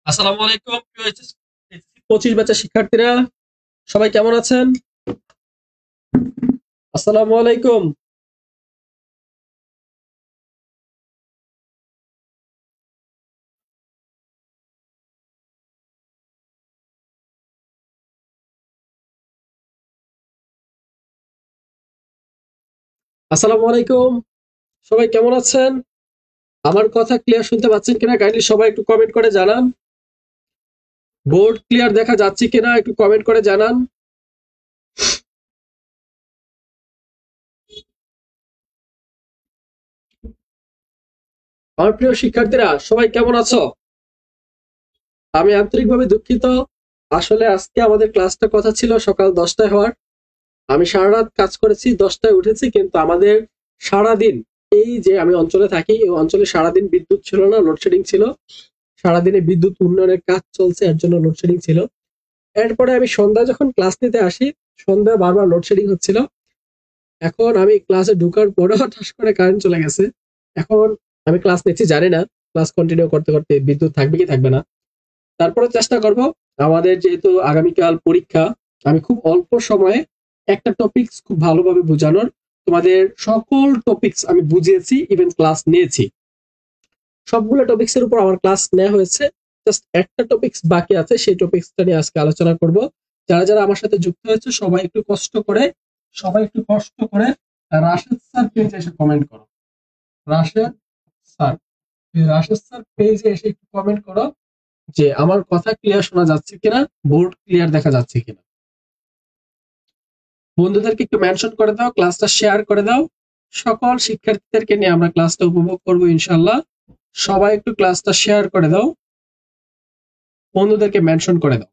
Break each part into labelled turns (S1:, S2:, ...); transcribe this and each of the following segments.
S1: আসসালামু আলাইকুম প্রিয় এইচএসসি 25 ব্যাচের শিক্ষার্থীরা, সবাই কেমন আছেন? আসসালামু আলাইকুম। আসসালামু আলাইকুম, সবাই কেমন আছেন? আমার কথা ক্লিয়ার শুনতে পাচ্ছেন কিনা কাইন্ডলি সবাই একটু কমেন্ট করে জানান। বোর্ড ক্লিয়ার দেখা যাচ্ছে কিনা একটু কমেন্ট করে জানান। আমার প্রিয় শিক্ষার্থীরা, সবাই কেমন আছো? আমি আন্তরিকভাবে দুঃখিত। আসলে আজকে আমাদের ক্লাসটা কথা ছিল সকাল 10টায় হওয়ার। আমি সারা রাত কাজ করেছি, 10টায় উঠেছি, কিন্তু আমাদের সারাদিন, এই যে আমি অঞ্চলে থাকি, এই অঞ্চলে সারাদিন বিদ্যুৎ ছিল না, লোডশেডিং ছিল। সারাদিনে বিদ্যুৎ উন্নয়নের কাজ চলছে, এর জন্য লোডশেডিং ছিল। এরপরে আমি সন্ধ্যায় যখন ক্লাস নিতে আসি, সন্ধ্যায় বারবার লোডশেডিং হচ্ছিল। এখন আমি ক্লাসে ঢুকার পরেও ঠাস করে কারেন্ট চলে গেছে। এখন আমি ক্লাস নিচ্ছি, জানি না ক্লাস কন্টিনিউ করতে করতে বিদ্যুৎ থাকবে কি থাকবে না। তারপরে চেষ্টা করব, আমাদের যেহেতু আগামীকাল পরীক্ষা, আমি খুব অল্প সময়ে একটা টপিকস খুব ভালোভাবে বোঝানোর, তোমাদের সকল টপিকস আমি বুঝিয়েছি, ইভেন ক্লাস নিয়েছি। সবগুলো টপিকস এর উপর আমার ক্লাস নেওয়া হয়েছে। জাস্ট একটা টপিকস বাকি আছে, সেই টপিকসটা নিয়ে আজকে আলোচনা করব। যারা যারা আমার সাথে যুক্ত হয়েছে সবাই একটু কষ্ট করে রাশেদ স্যার পেজে এসে কমেন্ট করো। রাশেদ স্যার, রাশেদ স্যার পেজে এসে একটু কমেন্ট করো যে আমার কথা ক্লিয়ার শোনা যাচ্ছে কিনা, বোর্ড ক্লিয়ার দেখা যাচ্ছে কিনা। বন্ধুদেরকে একটু মেনশন করে দাও, ক্লাসটা শেয়ার করে দাও। সকল শিক্ষার্থীদেরকে নিয়ে আমরা ক্লাসটা উপভোগ করবো ইনশাল্লাহ। সবাই একটু ক্লাসটা শেয়ার করে দাও, বন্ধুদেরকে মেনশন করে দাও।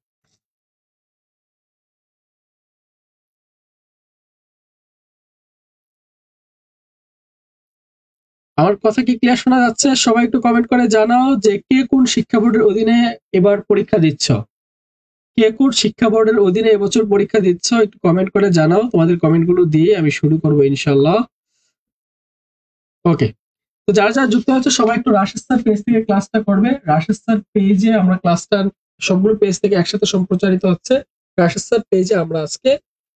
S1: আমার কথা কি ক্লিয়ার শোনা যাচ্ছে? সবাই একটু কমেন্ট করে জানাও যে কে কোন শিক্ষা বোর্ডের অধীনে এবার পরীক্ষা দিচ্ছ। কে কোন শিক্ষা বোর্ডের অধীনে এবছর পরীক্ষা দিচ্ছ, একটু কমেন্ট করে জানাও। তোমাদের কমেন্ট গুলো দিয়ে আমি শুরু করবো ইনশাল্লাহ। ওকে, তো যারা যারা যুক্ত হচ্ছে সবাই একটু রাশেদ স্যার পেজ থেকে ক্লাসটা করবে। রাশেদ স্যার পেজে আমরা ক্লাসটা, সবগুলো পেজ থেকে একসাথে সম্প্রচারিত হচ্ছে। রাশেদ স্যার পেজে আমরা আজকে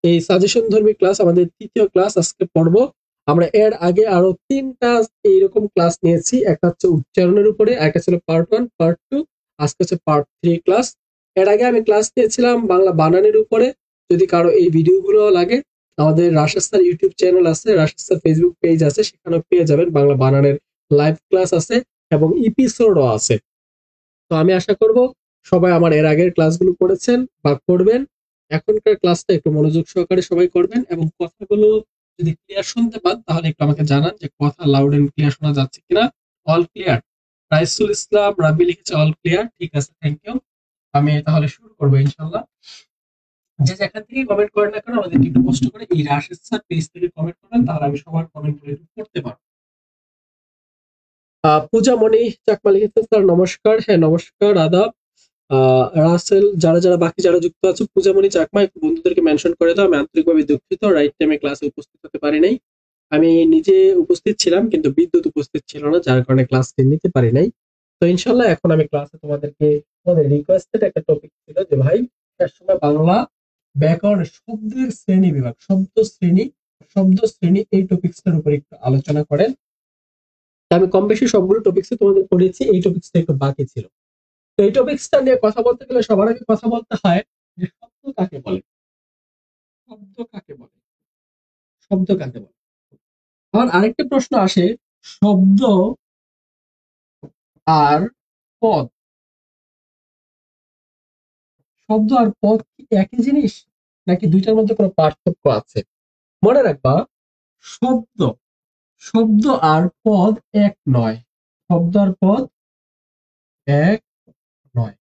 S1: এই সাজেশন ধর্মী ক্লাস, আমাদের তৃতীয় ক্লাস আজকে পড়বো। আমরা এর আগে আরো 3টা এইরকম ক্লাস নিয়েছি। একটা হচ্ছে উচ্চারণের উপরে, একটা ছিল পার্ট 1, পার্ট 2, আজকে হচ্ছে পার্ট 3 ক্লাস। এর আগে আমি ক্লাস নিয়েছিলাম বাংলা বানানের উপরে। যদি কারো এই ভিডিওগুলো লাগে, আমাদের রাশেদ স্যার ইউটিউব চ্যানেল আছে, রাশেদ স্যার ফেসবুক পেজ আছে, সেখানে পেয়ে যাবেন। বাংলা বানানের লাইভ ক্লাস আছে এবং এপিসোডও আছে। তো আমি আশা করব সবাই আমার এর আগের ক্লাসগুলো করেছেন বা করবেন। এখনকার ক্লাসটা একটু মনোযোগ সহকারে সবাই করবেন, এবং কথাগুলো যদি ক্লিয়ার শুনতে পান তাহলে একটু আমাকে জানান যে কথা লাউড এন্ড ক্লিয়ার শোনা যাচ্ছে কিনা। অল ক্লিয়ার, রাইসুল ইসলাম রাবি লিখেছে অল ক্লিয়ার, ঠিক আছে, থ্যাংক ইউ। আমি তাহলে শুরু করবো ইনশাল্লাহ। যে যেখান থেকে কমেন্ট করেন না কেন, আমাদেরকে একটু কষ্ট করে এই রাশেদ স্যার পেজ থেকে কমেন্ট করবেন, তাহলে আমি সবার কমেন্ট গুলো একটু পড়তে পারবো। পূজামণি চাকমা লিখেছেন স্যার নমস্কার। হ্যাঁ নমস্কার, আদাব। রাসেল, যারা যারা বাকি যারা যুক্ত আছে, পূজামণি চাকমা একটু বন্ধুদেরকে মেনশন করে দাও। আমি আন্তরিকভাবে দুঃখিত, রাইট টাইমে ক্লাসে উপস্থিত হতে পারি নাই। আমি নিজে উপস্থিত ছিলাম কিন্তু বিদ্যুৎ উপস্থিত ছিল না, যার কারণে ক্লাস নিতে পারি নাই। তো ইনশাল্লাহ এখন আমি ক্লাসে তোমাদের রিকোয়েস্টেড একটা টপিক ছিল যে ভাই, এক সময় বাংলা ব্যাকরণের শব্দের শ্রেণী বিভাগ, শব্দ শ্রেণী এই টপিক্সটার উপর একটু আলোচনা করেন। আমি কম বেশি সবগুলো টপিক্সে তোমাদের পড়িয়েছি, এই টপিক্সটা একটু বাকি ছিল। তো এই টপিক্সটা নিয়ে কথা বলতে গেলে সবার আগে কথা বলতে হয় যে শব্দ কাকে বলে। শব্দ কাকে বলে? শব্দ কাকে বলে? আমার আরেকটা প্রশ্ন আসে, শব্দ আর পদ, শব্দ আর পদ কি একই জিনিস, নাকি দুইটার মধ্যে কোনো পার্থক্য আছে? মনে রাখবা, শব্দ শব্দ আর পদ এক নয়। শব্দ আর পদ এক নয়।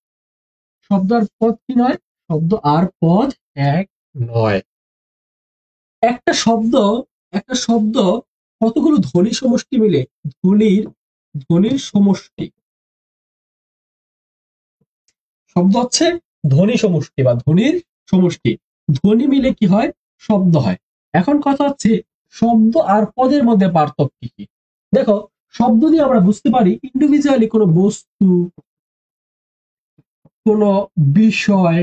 S1: শব্দ আর পদ কি নয়? শব্দ আর পদ এক নয়। একটা শব্দ একটা শব্দ কতগুলো ধ্বনি সমষ্টি মিলে, ধ্বনির ধ্বনির সমষ্টি। শব্দ হচ্ছে ধ্বনি সমষ্টি বা ধ্বনির সমষ্টি। ধ্বনি মিলে কি হয়? শব্দ হয়। এখন কথা হচ্ছে শব্দ আর পদের মধ্যে পার্থক্য কি? দেখো, শব্দ দিয়ে আমরা বুঝতে পারি ইন্ডিভিজুয়ালি কোনো বস্তু, কোনো বিষয়,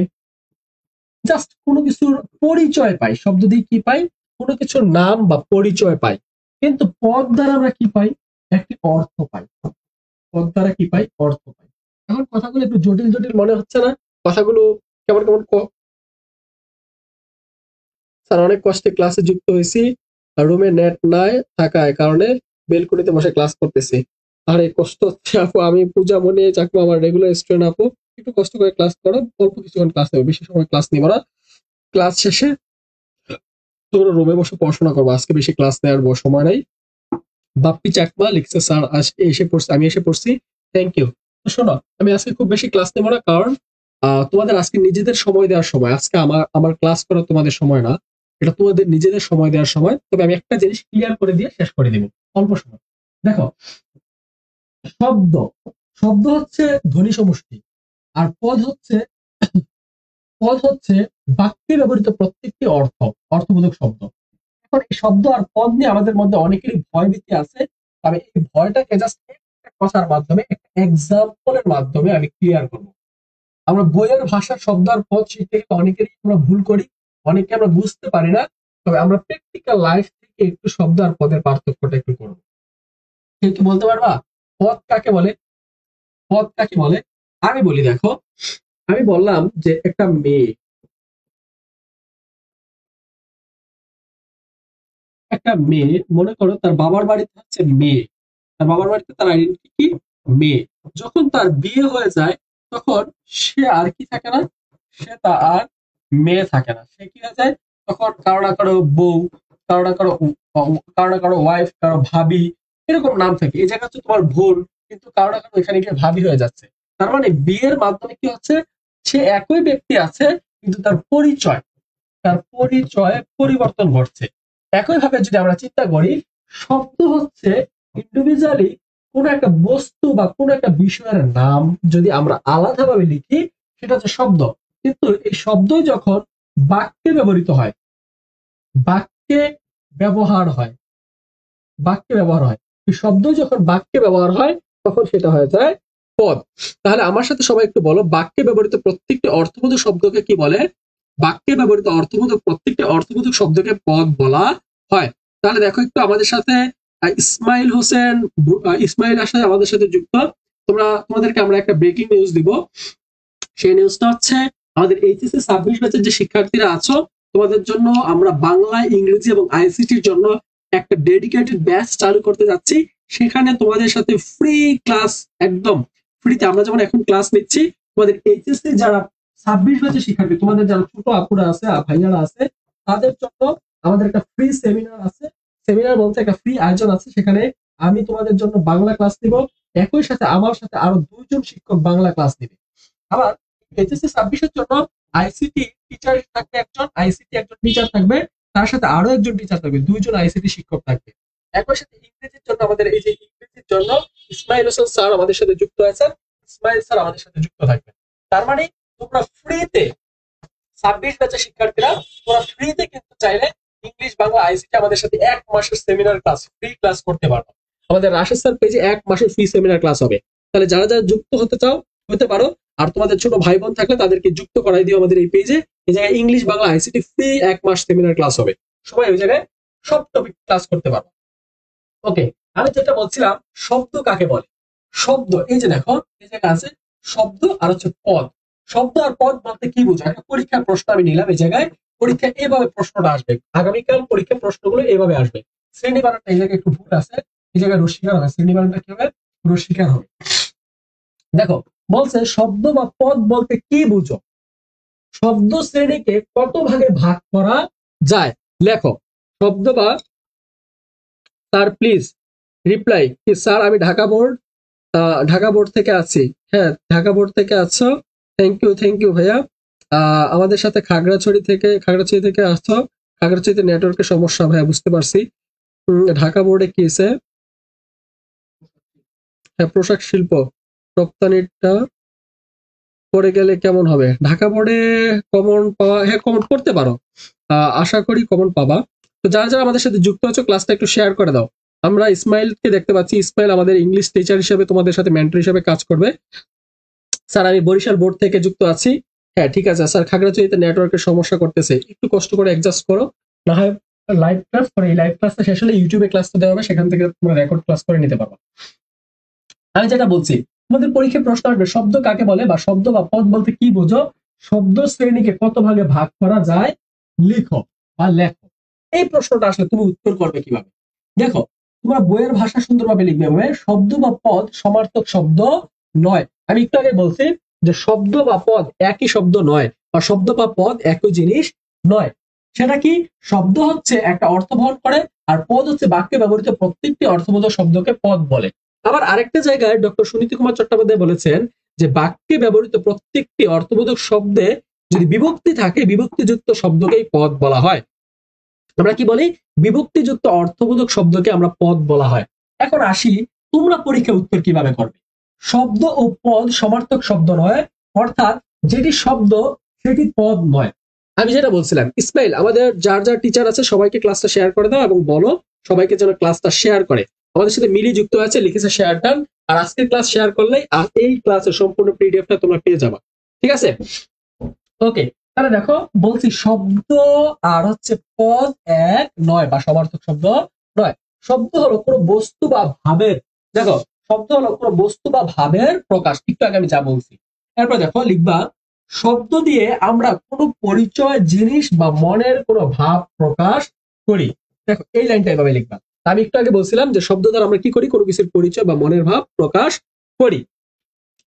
S1: জাস্ট কোনো কিছুর পরিচয় পাই, শব্দ দিয়ে কি পাই, কোনো কিছুর নাম বা পরিচয় পাই। কিন্তু পদ দ্বারা আমরা কি পাই, একটি অর্থ পাই। পদ দ্বারা কি পাই, অর্থ পাই। এখন কথাগুলো একটু জটিল জটিল মনে হচ্ছে না? কথাগুলো কেমন কেমন স্যার অনেক কষ্টে ক্লাসে যুক্ত হয়েছি, রুমে নেট নাই থাকায় কারণে বেলকুনিতে বসে ক্লাস করতেছি। আর এই কষ্ট হচ্ছে আপু, আমি পূজা মনে চাকমা আমার রেগুলার স্টুডেন্ট আপু, একটু কষ্ট করে ক্লাস করো, অল্প কিছুক্ষণ ক্লাস নেবে, বেশি সময় ক্লাস নিব না। ক্লাস শেষে তোমরা রুমে বসে পড়াশোনা করবো, আজকে বেশি ক্লাস নেওয়ার সময় নাই। বাপ্পি চাকমা লিখছে স্যার এসে পড়ছি, আমি এসে পড়ছি, থ্যাংক ইউ। তো শোনো, আমি আজকে খুব বেশি ক্লাস নেবো না, কারণ তোমাদের আজকে নিজেদের সময় দেওয়ার সময়, আজকে আমার আমার ক্লাস করা তোমাদের সময় না, এটা তোমাদের নিজেদের সময় দেওয়ার সময়। তবে আমি একটা জিনিস ক্লিয়ার করে দিয়ে শেষ করে দিব অল্প সময়। দেখো, শব্দ, শব্দ হচ্ছে ধ্বনি সমষ্টি, আর পদ হচ্ছে বাক্যে ব্যবহৃত প্রত্যেকটি অর্থবোধক শব্দ। এখন এই শব্দ আর পদ নিয়ে আমাদের মধ্যে অনেকেরই ভয়ভীতি আছে। তবে এই ভয়টাকে জাস্ট একটা কথার মাধ্যমে, একটা এক্সাম্পলের মাধ্যমে আমি ক্লিয়ার করবো। আমরা বইয়ের ভাষার শব্দ আর পদ শিখতে গেলে অনেকেরই আমরা ভুল করি, অনেকে আমরা বুঝতে পারি না। তবে আমরা প্র্যাকটিক্যাল লাইফ থেকে একটু শব্দ আর পদের পার্থক্যটা একটু করবো। কেউ কি বলতে পারবা পদ কাকে বলে? পদ কাকে বলে আমি বলি, দেখো, আমি বললাম যে একটা মেয়ে, একটা মেয়ে মনে করো তার বাবার বাড়িতে হচ্ছে মেয়ে, তার বাবার বাড়িতে তার আইডেন্টিটি কি, মেয়ে। যখন তার বিয়ে হয়ে যায় তখন সে আর কি থাকে না, সে তা আর মেয়ে থাকে না, সে কি হয়ে যায় তখন কারো না কারো বউ, কারো না কারো কারো না কারো ওয়াইফ, কারো ভাবি, এরকম নাম থাকে। এই জায়গা হচ্ছে তোমার ভুল, কিন্তু কারো না কারো এখানে গিয়ে ভাবি হয়ে যাচ্ছে। তার মানে বিয়ের মাধ্যমে কি হচ্ছে, সে একই ব্যক্তি আছে কিন্তু তার পরিচয় পরিবর্তন ঘটছে। একইভাবে যদি আমরা চিন্তা করি, শব্দ হচ্ছে ইন্ডিভিজুয়ালি কোন একটা বস্তু বা কোন একটা বিষয়ের নাম যদি আমরা আলাদাভাবে লিখি, সেটা হচ্ছে শব্দ। কিন্তু এই শব্দই যখন বাক্যে ব্যবহৃত হয়, বাক্যে ব্যবহার হয়, বাক্যে ব্যবহার হয়, এই শব্দ যখন বাক্যে ব্যবহার হয় তখন সেটা হয়ে যায় পদ। তাহলে আমার সাথে সবাই একটু বলো, বাক্যে ব্যবহৃত প্রত্যেকটি অর্থবোধক শব্দকে কি বলে? বাক্যে ব্যবহৃত প্রত্যেকটি অর্থবোধক শব্দকে পদ বলা হয়। তাহলে দেখো একটু আমাদের সাথে ইসমাইল হোসেন, ইসমাইল আসলে আমাদের সাথে যুক্ত। তোমাদেরকে আমরা একটা ব্রেকিং নিউজ দিব। সেই নিউজটা হচ্ছে, আমাদের এইচএসসি 26 ব্যাচের যে শিক্ষার্থীরা আছো, তোমাদের জন্য আমরা বাংলা, ইংরেজি এবং আইসিটির জন্য একটা ডেডিকেটেড ব্যাচ চালু করতে যাচ্ছি। সেখানে তোমাদের সাথে ফ্রি ক্লাস, একদম ফ্রিতে আমরা যেমন এখন ক্লাস নিচ্ছি, তোমাদের এইচএসসি যারা 26 ব্যাচের শিক্ষার্থী, তোমাদের যারা ছোট আপুরা আছে, ভাইয়ারা আছে, তাদের জন্য আমাদের একটা ফ্রি সেমিনার আছে। সেমিনার বলতে একটা ফ্রি আয়োজন আছে, সেখানে আমি তোমাদের জন্য বাংলা ক্লাস নিব, একই সাথে আমার সাথে আরো 2জন শিক্ষক বাংলা ক্লাস নিবে। আবার এইচএসসি 26-এর জন্য আইসিটি টিচার থাকবে একজন, আইসিটি একজন টিচার থাকবে, তার সাথে আরো একজন টিচার থাকবে, 2জন আইসিটি শিক্ষক থাকবে। একই সাথে ইংরেজির জন্য আমাদের এই যে ইংরেজির জন্য ইসমাইল হোসেন স্যার আমাদের সাথে যুক্ত আছেন, ইসমাইল স্যার আমাদের সাথে যুক্ত থাকবেন। তার মানে তোমরা ফ্রিতে, 26 ব্যাচের শিক্ষার্থীরা তোমরা ফ্রিতে কিন্তু চাইলে ইংলিশ, বাংলা, আইসিটি আমাদের সাথে 1 মাসের সেমিনার ক্লাস, ফ্রি ক্লাস করতে পারো। আমাদের রাশেদ স্যার পেজে 1 মাসের ফ্রি সেমিনার ক্লাস হবে। তাহলে যারা যারা যুক্ত হতে চাও হতে পারো। আর তোমাদের ছোট ভাই বোন থাকলে তাদেরকে যুক্ত করাই দিও আমাদের এই পেজে। এই জায়গায় ইংলিশ, বাংলা, আইসিটি ফ্রি 1 মাস সেমিনার ক্লাস হবে, সবাই ওই জায়গায় সব টপিক ক্লাস করতে পারো। ওকে, আমি যেটা বলছিলাম, শব্দ কাকে বলে? শব্দ, এই যে দেখো এই জায়গায় আছে শব্দ আর হচ্ছে পদ। শব্দ আর পদ বলতে কি বোঝায়? একটা পরীক্ষার প্রশ্ন আমি নিলাম, এই জায়গায় পরীক্ষা এভাবে প্রশ্নটা আসবে, আগামীকাল পরীক্ষার প্রশ্নগুলো এভাবে আসবে। শ্রেণী বানানটা এই জায়গায় একটু ভুল আছে, এই জায়গায় রস্বীকার হবে, শ্রেণী বানানটা কি হবে, রস্বীকার হবে। দেখো, বলছে শব্দ বা পদ বলতে কি বুঝো? শব্দ শ্রেণীকে কত ভাগে ভাগ করা যায়? লেখো। শব্দ বা, স্যার প্লিজ রিপ্লাই। স্যার আমি ঢাকা বোর্ড থেকে আছি। হ্যাঁ, ঢাকা বোর্ড থেকে আছো, থ্যাংক ইউ ভাইয়া। আমাদের সাথে খাগড়াছড়ি থেকে আসছো। খাগড়াছড়িতে নেটওয়ার্কের সমস্যা ভাইয়া, বুঝতে পারছি। ঢাকা বোর্ডে কি আছে? হ্যাঁ, পোশাক শিল্প রপ্তানিটা করে গেলে কেমন হবে? ঢাকা বোর্ডে কমন পাওয়া, হ্যাঁ কমন করতে পারো, আশা করি কমন পাবা। তো যারা যারা আমাদের সাথে যুক্ত আছো, ক্লাসটা একটু শেয়ার করে দাও। আমরা ইসমাইলকে দেখতে পাচ্ছি, ইসমাইল আমাদের ইংলিশ টিচার হিসেবে তোমাদের সাথে মেন্টর হিসেবে কাজ করবে। স্যার আমি বরিশাল বোর্ড থেকে যুক্ত আছি। হ্যাঁ ঠিক আছে স্যার, খাগড়াছড়িতে নেটওয়ার্কের সমস্যা করতেছে, একটু কষ্ট করে অ্যাডজাস্ট করো, না হয় লাইভ ক্লাস করে এই লাইভ ক্লাসটা শেষ হলে ইউটিউবে ক্লাসটা দেওয়া হবে, সেখান থেকে তোমরা রেকর্ড ক্লাস করে নিতে পারবে। আমি যেটা বলছি, তোমাদের পরীক্ষায় প্রশ্ন আসবে শব্দ কাকে বলে বা শব্দ বা পদ বলতে কি বোঝো, শব্দ শ্রেণীকে কত ভাগে ভাগ করা যায়, লিখো বা লেখো। এই প্রশ্নটা আসলে তুমি উত্তর করবে কিভাবে? দেখো, তোমরা বইয়ের ভাষা সুন্দরভাবে লিখবে হবে শব্দ বা পদ সমার্থক শব্দ নয়। আমি একটু আগে বলছি যে শব্দ বা পদ একই শব্দ নয়, বা শব্দ বা পদ একই জিনিস নয়। সেটা কি? শব্দ হচ্ছে একটা অর্থ বহন করে, আর পদ হচ্ছে বাক্যে ব্যবহৃত প্রত্যেকটি অর্থবোধক শব্দকে পদ বলে। আবার আরেকটা জায়গায় ডক্টর সুনীতি কুমার চট্টোপাধ্যায় বলেছেন যে বাক্যে ব্যবহৃত প্রত্যেকটি অর্থবোধক শব্দে যদি বিভক্তি থাকে, বিভক্তিযুক্ত শব্দকেই পদ বলা হয়। আমরা কি বলি? বিভক্তিযুক্ত অর্থবোধক শব্দকে আমরা পদ বলা হয়। এখন আসি, তোমরা পরীক্ষা উত্তর কিভাবে করবে? শব্দ ও পদ সমার্থক শব্দ নয়, অর্থাৎ যেটি শব্দ সেটি পদ নয়। আমি যেটা বলছিলাম, ইসমাইল আমাদের যার যার টিচার আছে সবাইকে ক্লাসটা শেয়ার করে দাও এবং বলো সবাইকে যেন ক্লাসটা শেয়ার করে। আমাদের সাথে মিলি যুক্ত আছে, লিখেছে শেয়ার ডান। আর আজকের ক্লাস শেয়ার করলেই এই ক্লাসের সম্পূর্ণ পিডিএফটা তোমরা পেয়ে যাবা। ঠিক আছে? ওকে, তাহলে দেখো বলছি শব্দ আর হচ্ছে পদ এক নয়, বা সমার্থক শব্দ নয়। শব্দ হলো কোনো বস্তু বা ভাবের, দেখো শব্দ হলো কোনো বস্তু বা ভাবের প্রকাশ, একটু আগে আমি যা বলছি। এরপর দেখো লিখবা শব্দ দিয়ে আমরা কোনো পরিচয়, জিনিস বা মনের কোনো ভাব প্রকাশ করি। দেখো এই লাইনটা এভাবে লিখবা। আমি একটু আগে বলছিলাম যে শব্দ দ্বারা আমরা কি করি? কোনো কিছুর পরিচয় বা মনের ভাব প্রকাশ করি।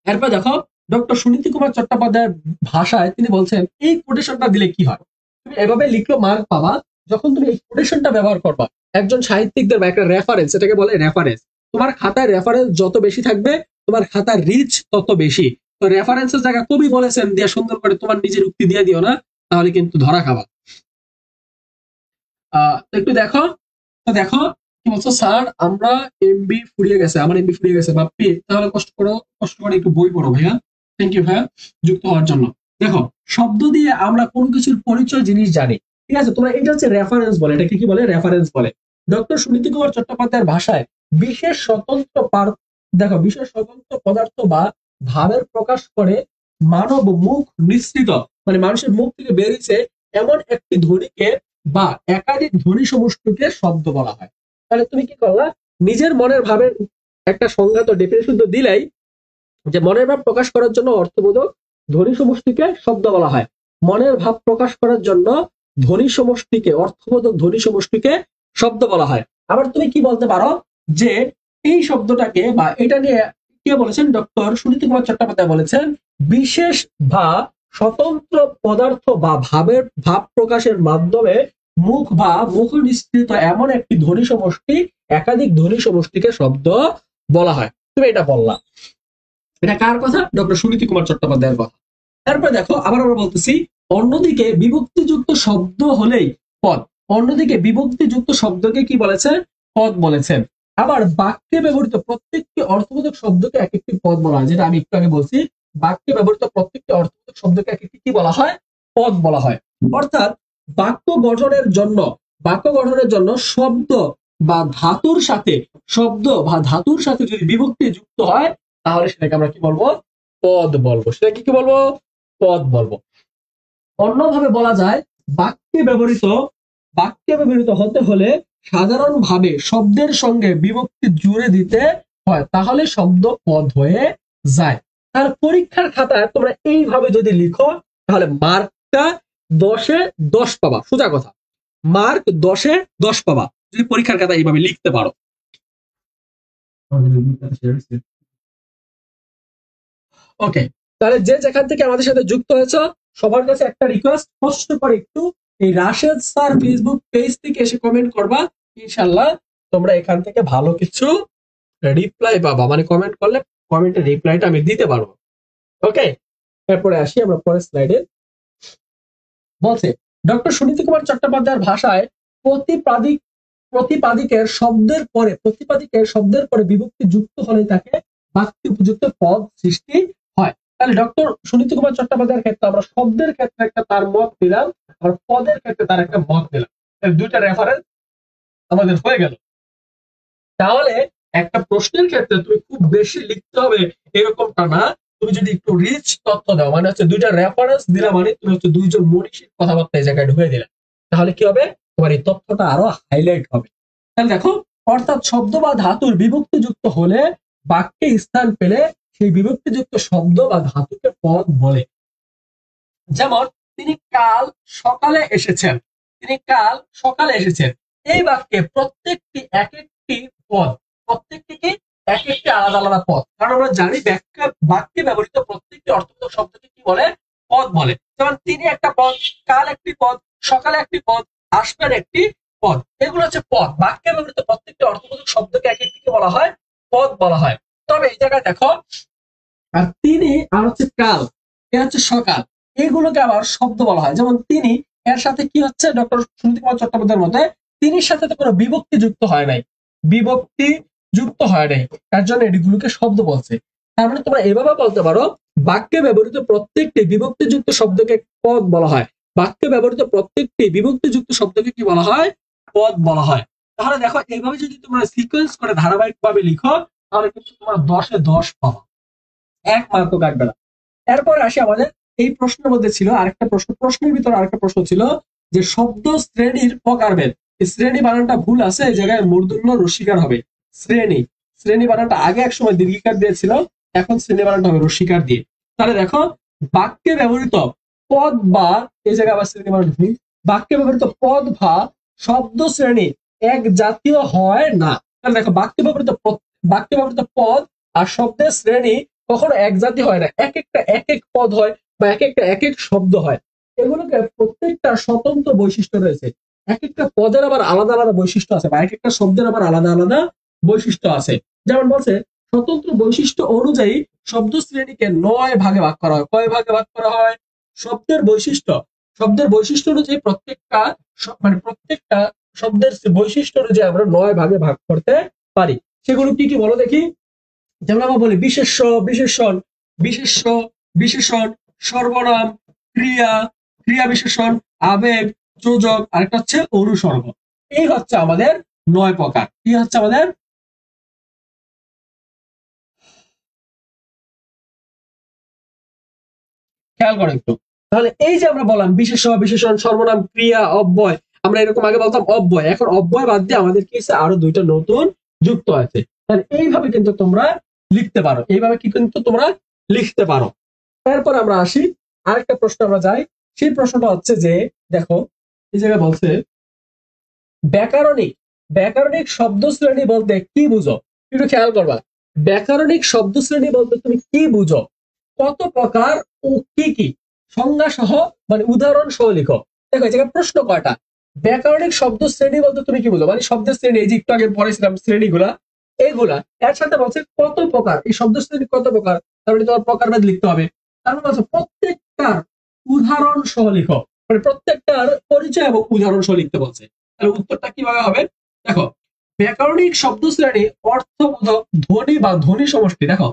S1: এরপর দেখো ডক্টর সুনীতি কুমার চট্টোপাধ্যায়ের ভাষায় তিনি বলছেন এই কোটেশনটা দিলে কি হয়। তুমি এভাবে লিখলো মার্ক পাবা যখন তুমি এই কোটেশনটা ব্যবহার করবা। একজন সাহিত্যিকদের বা একটা রেফারেন্স, এটাকে বলে রেফারেন্স। তোমার খাতায় রেফারেন্স যত বেশি থাকবে, তোমার খাতার রিচ তত বেশি। তো রেফারেন্সের জায়গা কবি বলেছেন দিয়ে সুন্দর করে তোমার নিজের উক্তি দিয়ে দিও না, তাহলে কিন্তু ধরা খাবা। একটু দেখো, তো দেখো কি বলছো, স্যার আমরা এমবি ফুরিয়ে গেছে, আমার এমবি ফুরিয়ে গেছে বাপ্পি, তাহলে কষ্ট করো, কষ্ট করে একটু বই পড়ো ভাইয়া। থ্যাংক ইউ ভাইয়া যুক্ত হওয়ার জন্য। দেখো শব্দ দিয়ে আমরা কোনো কিছুর পরিচয়, জিনিস জানি। ঠিক আছে, তোমরা এটা হচ্ছে রেফারেন্স বলে, এটাকে কি বলে? রেফারেন্স বলে। ডক্টর সুনীতি কুমার চট্টোপাধ্যায়ের ভাষায় বিশেষ স্বতন্ত্র দেখো বিশেষ স্বতন্ত্র পদার্থ বা ভাবের প্রকাশ করে মানব মুখ নিঃসৃত, মানে মানুষের মুখ থেকে বেরিয়েছে এমন একটি ধ্বনিকে বা একাধিক ধ্বনি সমষ্টিকে শব্দ বলা হয়। তাহলে তুমি কি করলা? নিজের মনের ভাবের একটা সংজ্ঞাত ডেফিনেশন তো দিলাই, যে মনের ভাব প্রকাশ করার জন্য অর্থবোধক ধ্বনি সমষ্টিকে শব্দ বলা হয়। মনের ভাব প্রকাশ করার জন্য ধ্বনি সমষ্টিকে, অর্থবোধক ধ্বনি সমষ্টিকে শব্দ বলা হয়। আবার তুমি কি বলতে পারো যে এই শব্দটাকে বা এটা নিয়ে কে বলেছেন? ডক্টর সুনীতি কুমার চট্টোপাধ্যায় বলেছেন বিশেষ বা স্বতন্ত্র পদার্থ বা ভাবের ভাব প্রকাশের মাধ্যমে মুখ বা মুখ নিঃসৃত এমন একটি ধ্বনি সমষ্টি, একাধিক ধ্বনি সমষ্টিকে শব্দ বলা হয়। তুমি এটা বললা, এটা কার কথা? ডক্টর সুনীতি কুমার চট্টোপাধ্যায়ের কথা। তারপরে দেখো আবার আমরা বলতেছি অন্যদিকে বিভক্তিযুক্ত শব্দ হলেই পদ। অন্যদিকে বিভক্তিযুক্ত শব্দকে কি বলেছেন? পদ বলেছেন। আবার বাক্যে ব্যবহৃত প্রত্যেকটি অর্থবোধক শব্দকে এক একটি পদ বলা হয়, যেটা আমি একটু আগে বলছি। বাক্যে ব্যবহৃত প্রত্যেকটি অর্থবোধক শব্দকে এক একটি কি বলা হয়? পদ বলা হয়। অর্থাৎ বাক্য গঠনের জন্য, বাক্য গঠনের জন্য শব্দ বা ধাতুর সাথে, শব্দ বা ধাতুর সাথে যদি বিভক্তি যুক্ত হয়, তাহলে সেটাকে আমরা কি বলবো? পদ বলবো। সেটাকে কি বলবো? পদ বলবো। অন্যভাবে বলা যায় বাক্যে ব্যবহৃত হতে হলে সাধারণভাবে শব্দের সঙ্গে বিভক্তি জুড়ে দিতে হয়, তাহলে শব্দ পদ হয়ে যায়। তাহলে পরীক্ষার খাতায় তোমরা এইভাবে যদি লিখো, তাহলে মার্কটা 10-এ 10 পাবা। সোজা কথা, মার্ক 10-এ 10 পাবা যদি পরীক্ষার খাতায় এইভাবে লিখতে পারো। ওকে, তাহলে যে যেখান থেকে আমাদের সাথে যুক্ত হয়েছে সবার কাছে একটা রিকোয়েস্ট, কষ্ট করে একটু এই রাশেদ স্যার ফেসবুক পেজ থেকে এসে কমেন্ট করবা। ইনশাল্লাহ তোমরা এখান থেকে ভালো কিছু রিপ্লাই পাবা, মানে কমেন্ট করলে কমেন্টের রিপ্লাইটা আমি দিতে পারবো। ওকে, এরপরে আসি আমরা পরের স্লাইডে। বলছে ডক্টর সুনীতি কুমার চট্টোপাধ্যায়ের ভাষায় প্রতিপাদিকের শব্দের পরে বিভক্তি যুক্ত হলে তাকে বাক্যে উপযুক্ত পদ সৃষ্টি হয়। তাহলে ডক্টর সুনীতি কুমার চট্টোপাধ্যায়ের ক্ষেত্রে আমরা শব্দের ক্ষেত্রে একটা তার মত দিলাম, আর পদের ক্ষেত্রে তার একটা মত দিলাম। দুইটা রেফারেন্স আমাদের হয়ে গেল। তাহলে একটা প্রশ্নের ক্ষেত্রে তুমি খুব বেশি লিখতে হবে এরকমটা না, তুমি যদি একটু রিচ তথ্য দাও, মানে হচ্ছে দুইটা রেফারেন্স দিলা, মানে তুমি হচ্ছে দুইজন মনীষীর কথাবার্তা এই জায়গায় ঢুকে দিলা, তাহলে কি হবে, তোমার এই তথ্যটা আরো হাইলাইট হবে। তাহলে দেখো, অর্থাৎ শব্দ বা ধাতুর বিভক্তিযুক্ত হলে বাক্যে স্থান পেলে সেই বিভক্তিযুক্ত শব্দ বা ধাতুকে পদ বলে। যেমন তিনি কাল সকালে এসেছেন, তিনি কাল সকালে এসেছেন, এই বাক্যে প্রত্যেকটি এক একটি পদ, প্রত্যেকটি কি এক একটি আলাদা আলাদা পদ, কারণ আমরা জানি বাক্যে ব্যবহৃত প্রত্যেকটি অর্থবোধক শব্দকে কি বলে, পদ বলে। যেমন তিনি একটা পদ, কাল একটি পদ, সকালে একটি পদ, আসবেন একটি পদ, এগুলো হচ্ছে পদ। বাক্যে ব্যবহৃত প্রত্যেকটি অর্থবোধক শব্দকে এক একটিকে বলা হয় পদ বলা হয়। তবে এই জায়গায় দেখো, আর তিনি আর হচ্ছে কাল, এ হচ্ছে সকাল, এগুলোকে আবার শব্দ বলা হয়। যেমন তিনি, এর সাথে কি হচ্ছে, ডক্টর সুনীতি কুমার চট্টোপাধ্যায়ের মতে তিনির সাথে তো কোনো বিভক্তি যুক্ত হয় নাই, বিভক্তি যুক্ত হয় নাই, তার জন্য এগুলোকে শব্দ বলছে। তার মানে তোমরা এভাবে বলতে পারো, বাক্যে ব্যবহৃত প্রত্যেকটি বিভক্তিযুক্ত শব্দকে পদ বলা হয়, বাক্যে ব্যবহৃত প্রত্যেকটি বিভক্তিযুক্ত শব্দকে কি বলা হয়, পদ বলা হয়। তাহলে দেখো, এইভাবে যদি তোমরা সিকোয়েন্স করে ধারাবাহিক ভাবে লিখো, তাহলে কিন্তু তোমরা 10-এ 10 পাবো, এক মার্কও কাটবে না। এরপর আসি আমাদের এই প্রশ্নের মধ্যে ছিল আরেকটা প্রশ্ন, প্রশ্নের ভিতরে আরেকটা প্রশ্ন ছিল যে শব্দ শ্রেণীর প্রকারভেদ। এই শ্রেণী বানানটা ভুল আছে, এই জায়গায় মূর্ধন্য রস্যিকার হবে। শ্রেণী, শ্রেণী বানানটা আগে এক সময় দীর্ঘিকার দিয়েছিল, এখন শ্রেণী বানানটা হবে রস্যিকার দিয়ে। তাহলে দেখো, বাক্যে ব্যবহৃত পদ বা, এই জায়গায় আবার শ্রেণী বানান ভুল, বাক্যে ব্যবহৃত পদ বা শব্দ শ্রেণী এক জাতীয় হয় না। তাহলে দেখো, বাক্যে ব্যবহৃত পদ আর শব্দের শ্রেণী কখনো এক জাতি হয় না, এক একটা এক এক পদ হয় বা এক একটা এক এক শব্দ হয়। এগুলোকে প্রত্যেকটা স্বতন্ত্র বৈশিষ্ট্য রয়েছে, এক একটা পদের আবার আলাদা আলাদা বৈশিষ্ট্য আছে, বা এক একটা শব্দের আবার আলাদা আলাদা বৈশিষ্ট্য আছে। যেমন বলছে, স্বতন্ত্র বৈশিষ্ট্য অনুযায়ী শব্দ শ্রেণীকে 9 ভাগে ভাগ করা হয়। কয় ভাগে ভাগ করা হয়? শব্দের বৈশিষ্ট্য অনুযায়ী প্রত্যেকটা মানে প্রত্যেকটা শব্দের বৈশিষ্ট্য অনুযায়ী আমরা 9 ভাগে ভাগ করতে পারি। সেগুলো কি কি বলো দেখি। যেমন আমরা বলি বিশেষ্য, বিশেষণ, বিশেষ্য, বিশেষণ, সর্বনাম, ক্রিয়া, ক্রিয়া বিশেষণ, আবেগ, যোজক, আরেকটা হচ্ছে অনুসর্গ। এই হচ্ছে আমাদের 9 প্রকার। কি হচ্ছে আমাদের? খেয়াল করো একটু। তাহলে এই যে আমরা বললাম বিশেষ্য, বিশেষণ, সর্বনাম, ক্রিয়া, অব্যয়, আমরা এরকম আগে বলতাম অব্যয়, এখন অব্যয় বাদ দিয়ে আমাদের কি হচ্ছে, আরো 2টা নতুন যুক্ত আছে। তাহলে এইভাবে কিন্তু তোমরা লিখতে পারো, এইভাবে কি কিন্তু তোমরা লিখতে পারো। এরপর আমরা আসি আরেকটা প্রশ্ন, আমরা যাই। সেই প্রশ্নটা হচ্ছে যে, দেখো এই জায়গায় বলছে ব্যাকরণিক, ব্যাকরণিক শব্দ শ্রেণী বলতে কি বুঝো? একটু খেয়াল করবা, ব্যাকরণিক শব্দ শ্রেণী বলতে তুমি কি বুঝো, কত প্রকার ও কি কি, সংজ্ঞা সহ মানে উদাহরণ সহ লিখো। দেখো এই জায়গায় প্রশ্ন কয়টা, ব্যাকরণিক শব্দ শ্রেণী বলতে তুমি কি বুঝো, মানে শব্দের শ্রেণী, এই যে একটু আগে পড়েছিলাম শ্রেণীগুলা, এইগুলা, এর সাথে বলছে কত প্রকার, এই শব্দ শ্রেণী কত প্রকার, তাহলে তোমার প্রকারভেদ লিখতে হবে। তারপর বলছে প্রত্যেকটার উদাহরণ সহ লিখো, মানে প্রত্যেকটার পরিচয় এবং উদাহরণ সহ লিখতে বলছে। তাহলে উত্তরটা কিভাবে হবে? দেখো, ব্যাকরণিক শব্দ শ্রেণী অর্থবোধক ধ্বনি বা ধ্বনি সমষ্টি। দেখো,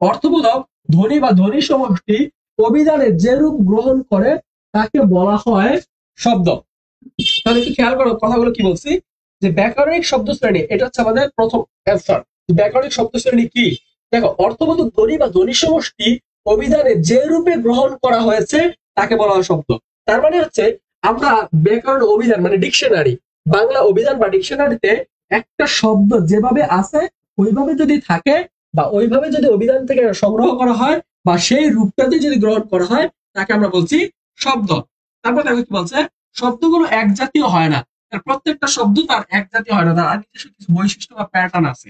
S1: অর্থবোধক ধ্বনি বা ধ্বনি সমষ্টি অভিধানে যে রূপ গ্রহণ করে তাকে বলা হয় শব্দ। তাহলে কি খেয়াল করো কথাগুলো কি বলছি, যে ব্যাকরণিক শব্দ শ্রেণী, এটা হচ্ছে আমাদের প্রথম অ্যান্সার। ব্যাকরণিক শব্দ শ্রেণী কি? দেখো, অর্থবোধক ধ্বনি বা ধ্বনি সমষ্টি অভিধানে যে রূপে গ্রহণ করা হয়েছে তাকে বলা হয় শব্দ। তার মানে হচ্ছে, আমরা ব্যাকরণ অভিধান মানে ডিকশনারি, বাংলা অভিধান বা ডিকশনারিতে একটা শব্দ যেভাবে আছে ওইভাবে যদি থাকে, বা ওইভাবে যদি অভিধান থেকে সংগ্রহ করা হয়, বা সেই রূপটাতে যদি গ্রহণ করা হয়, তাকে আমরা বলছি শব্দ। তারপর দেখো কি বলছে, শব্দগুলো এক জাতীয় হয় না, প্রত্যেকটা শব্দ তার এক জাতীয় হয় না, তার নিজস্ব কিছু বৈশিষ্ট্য বা প্যাটার্ন আছে।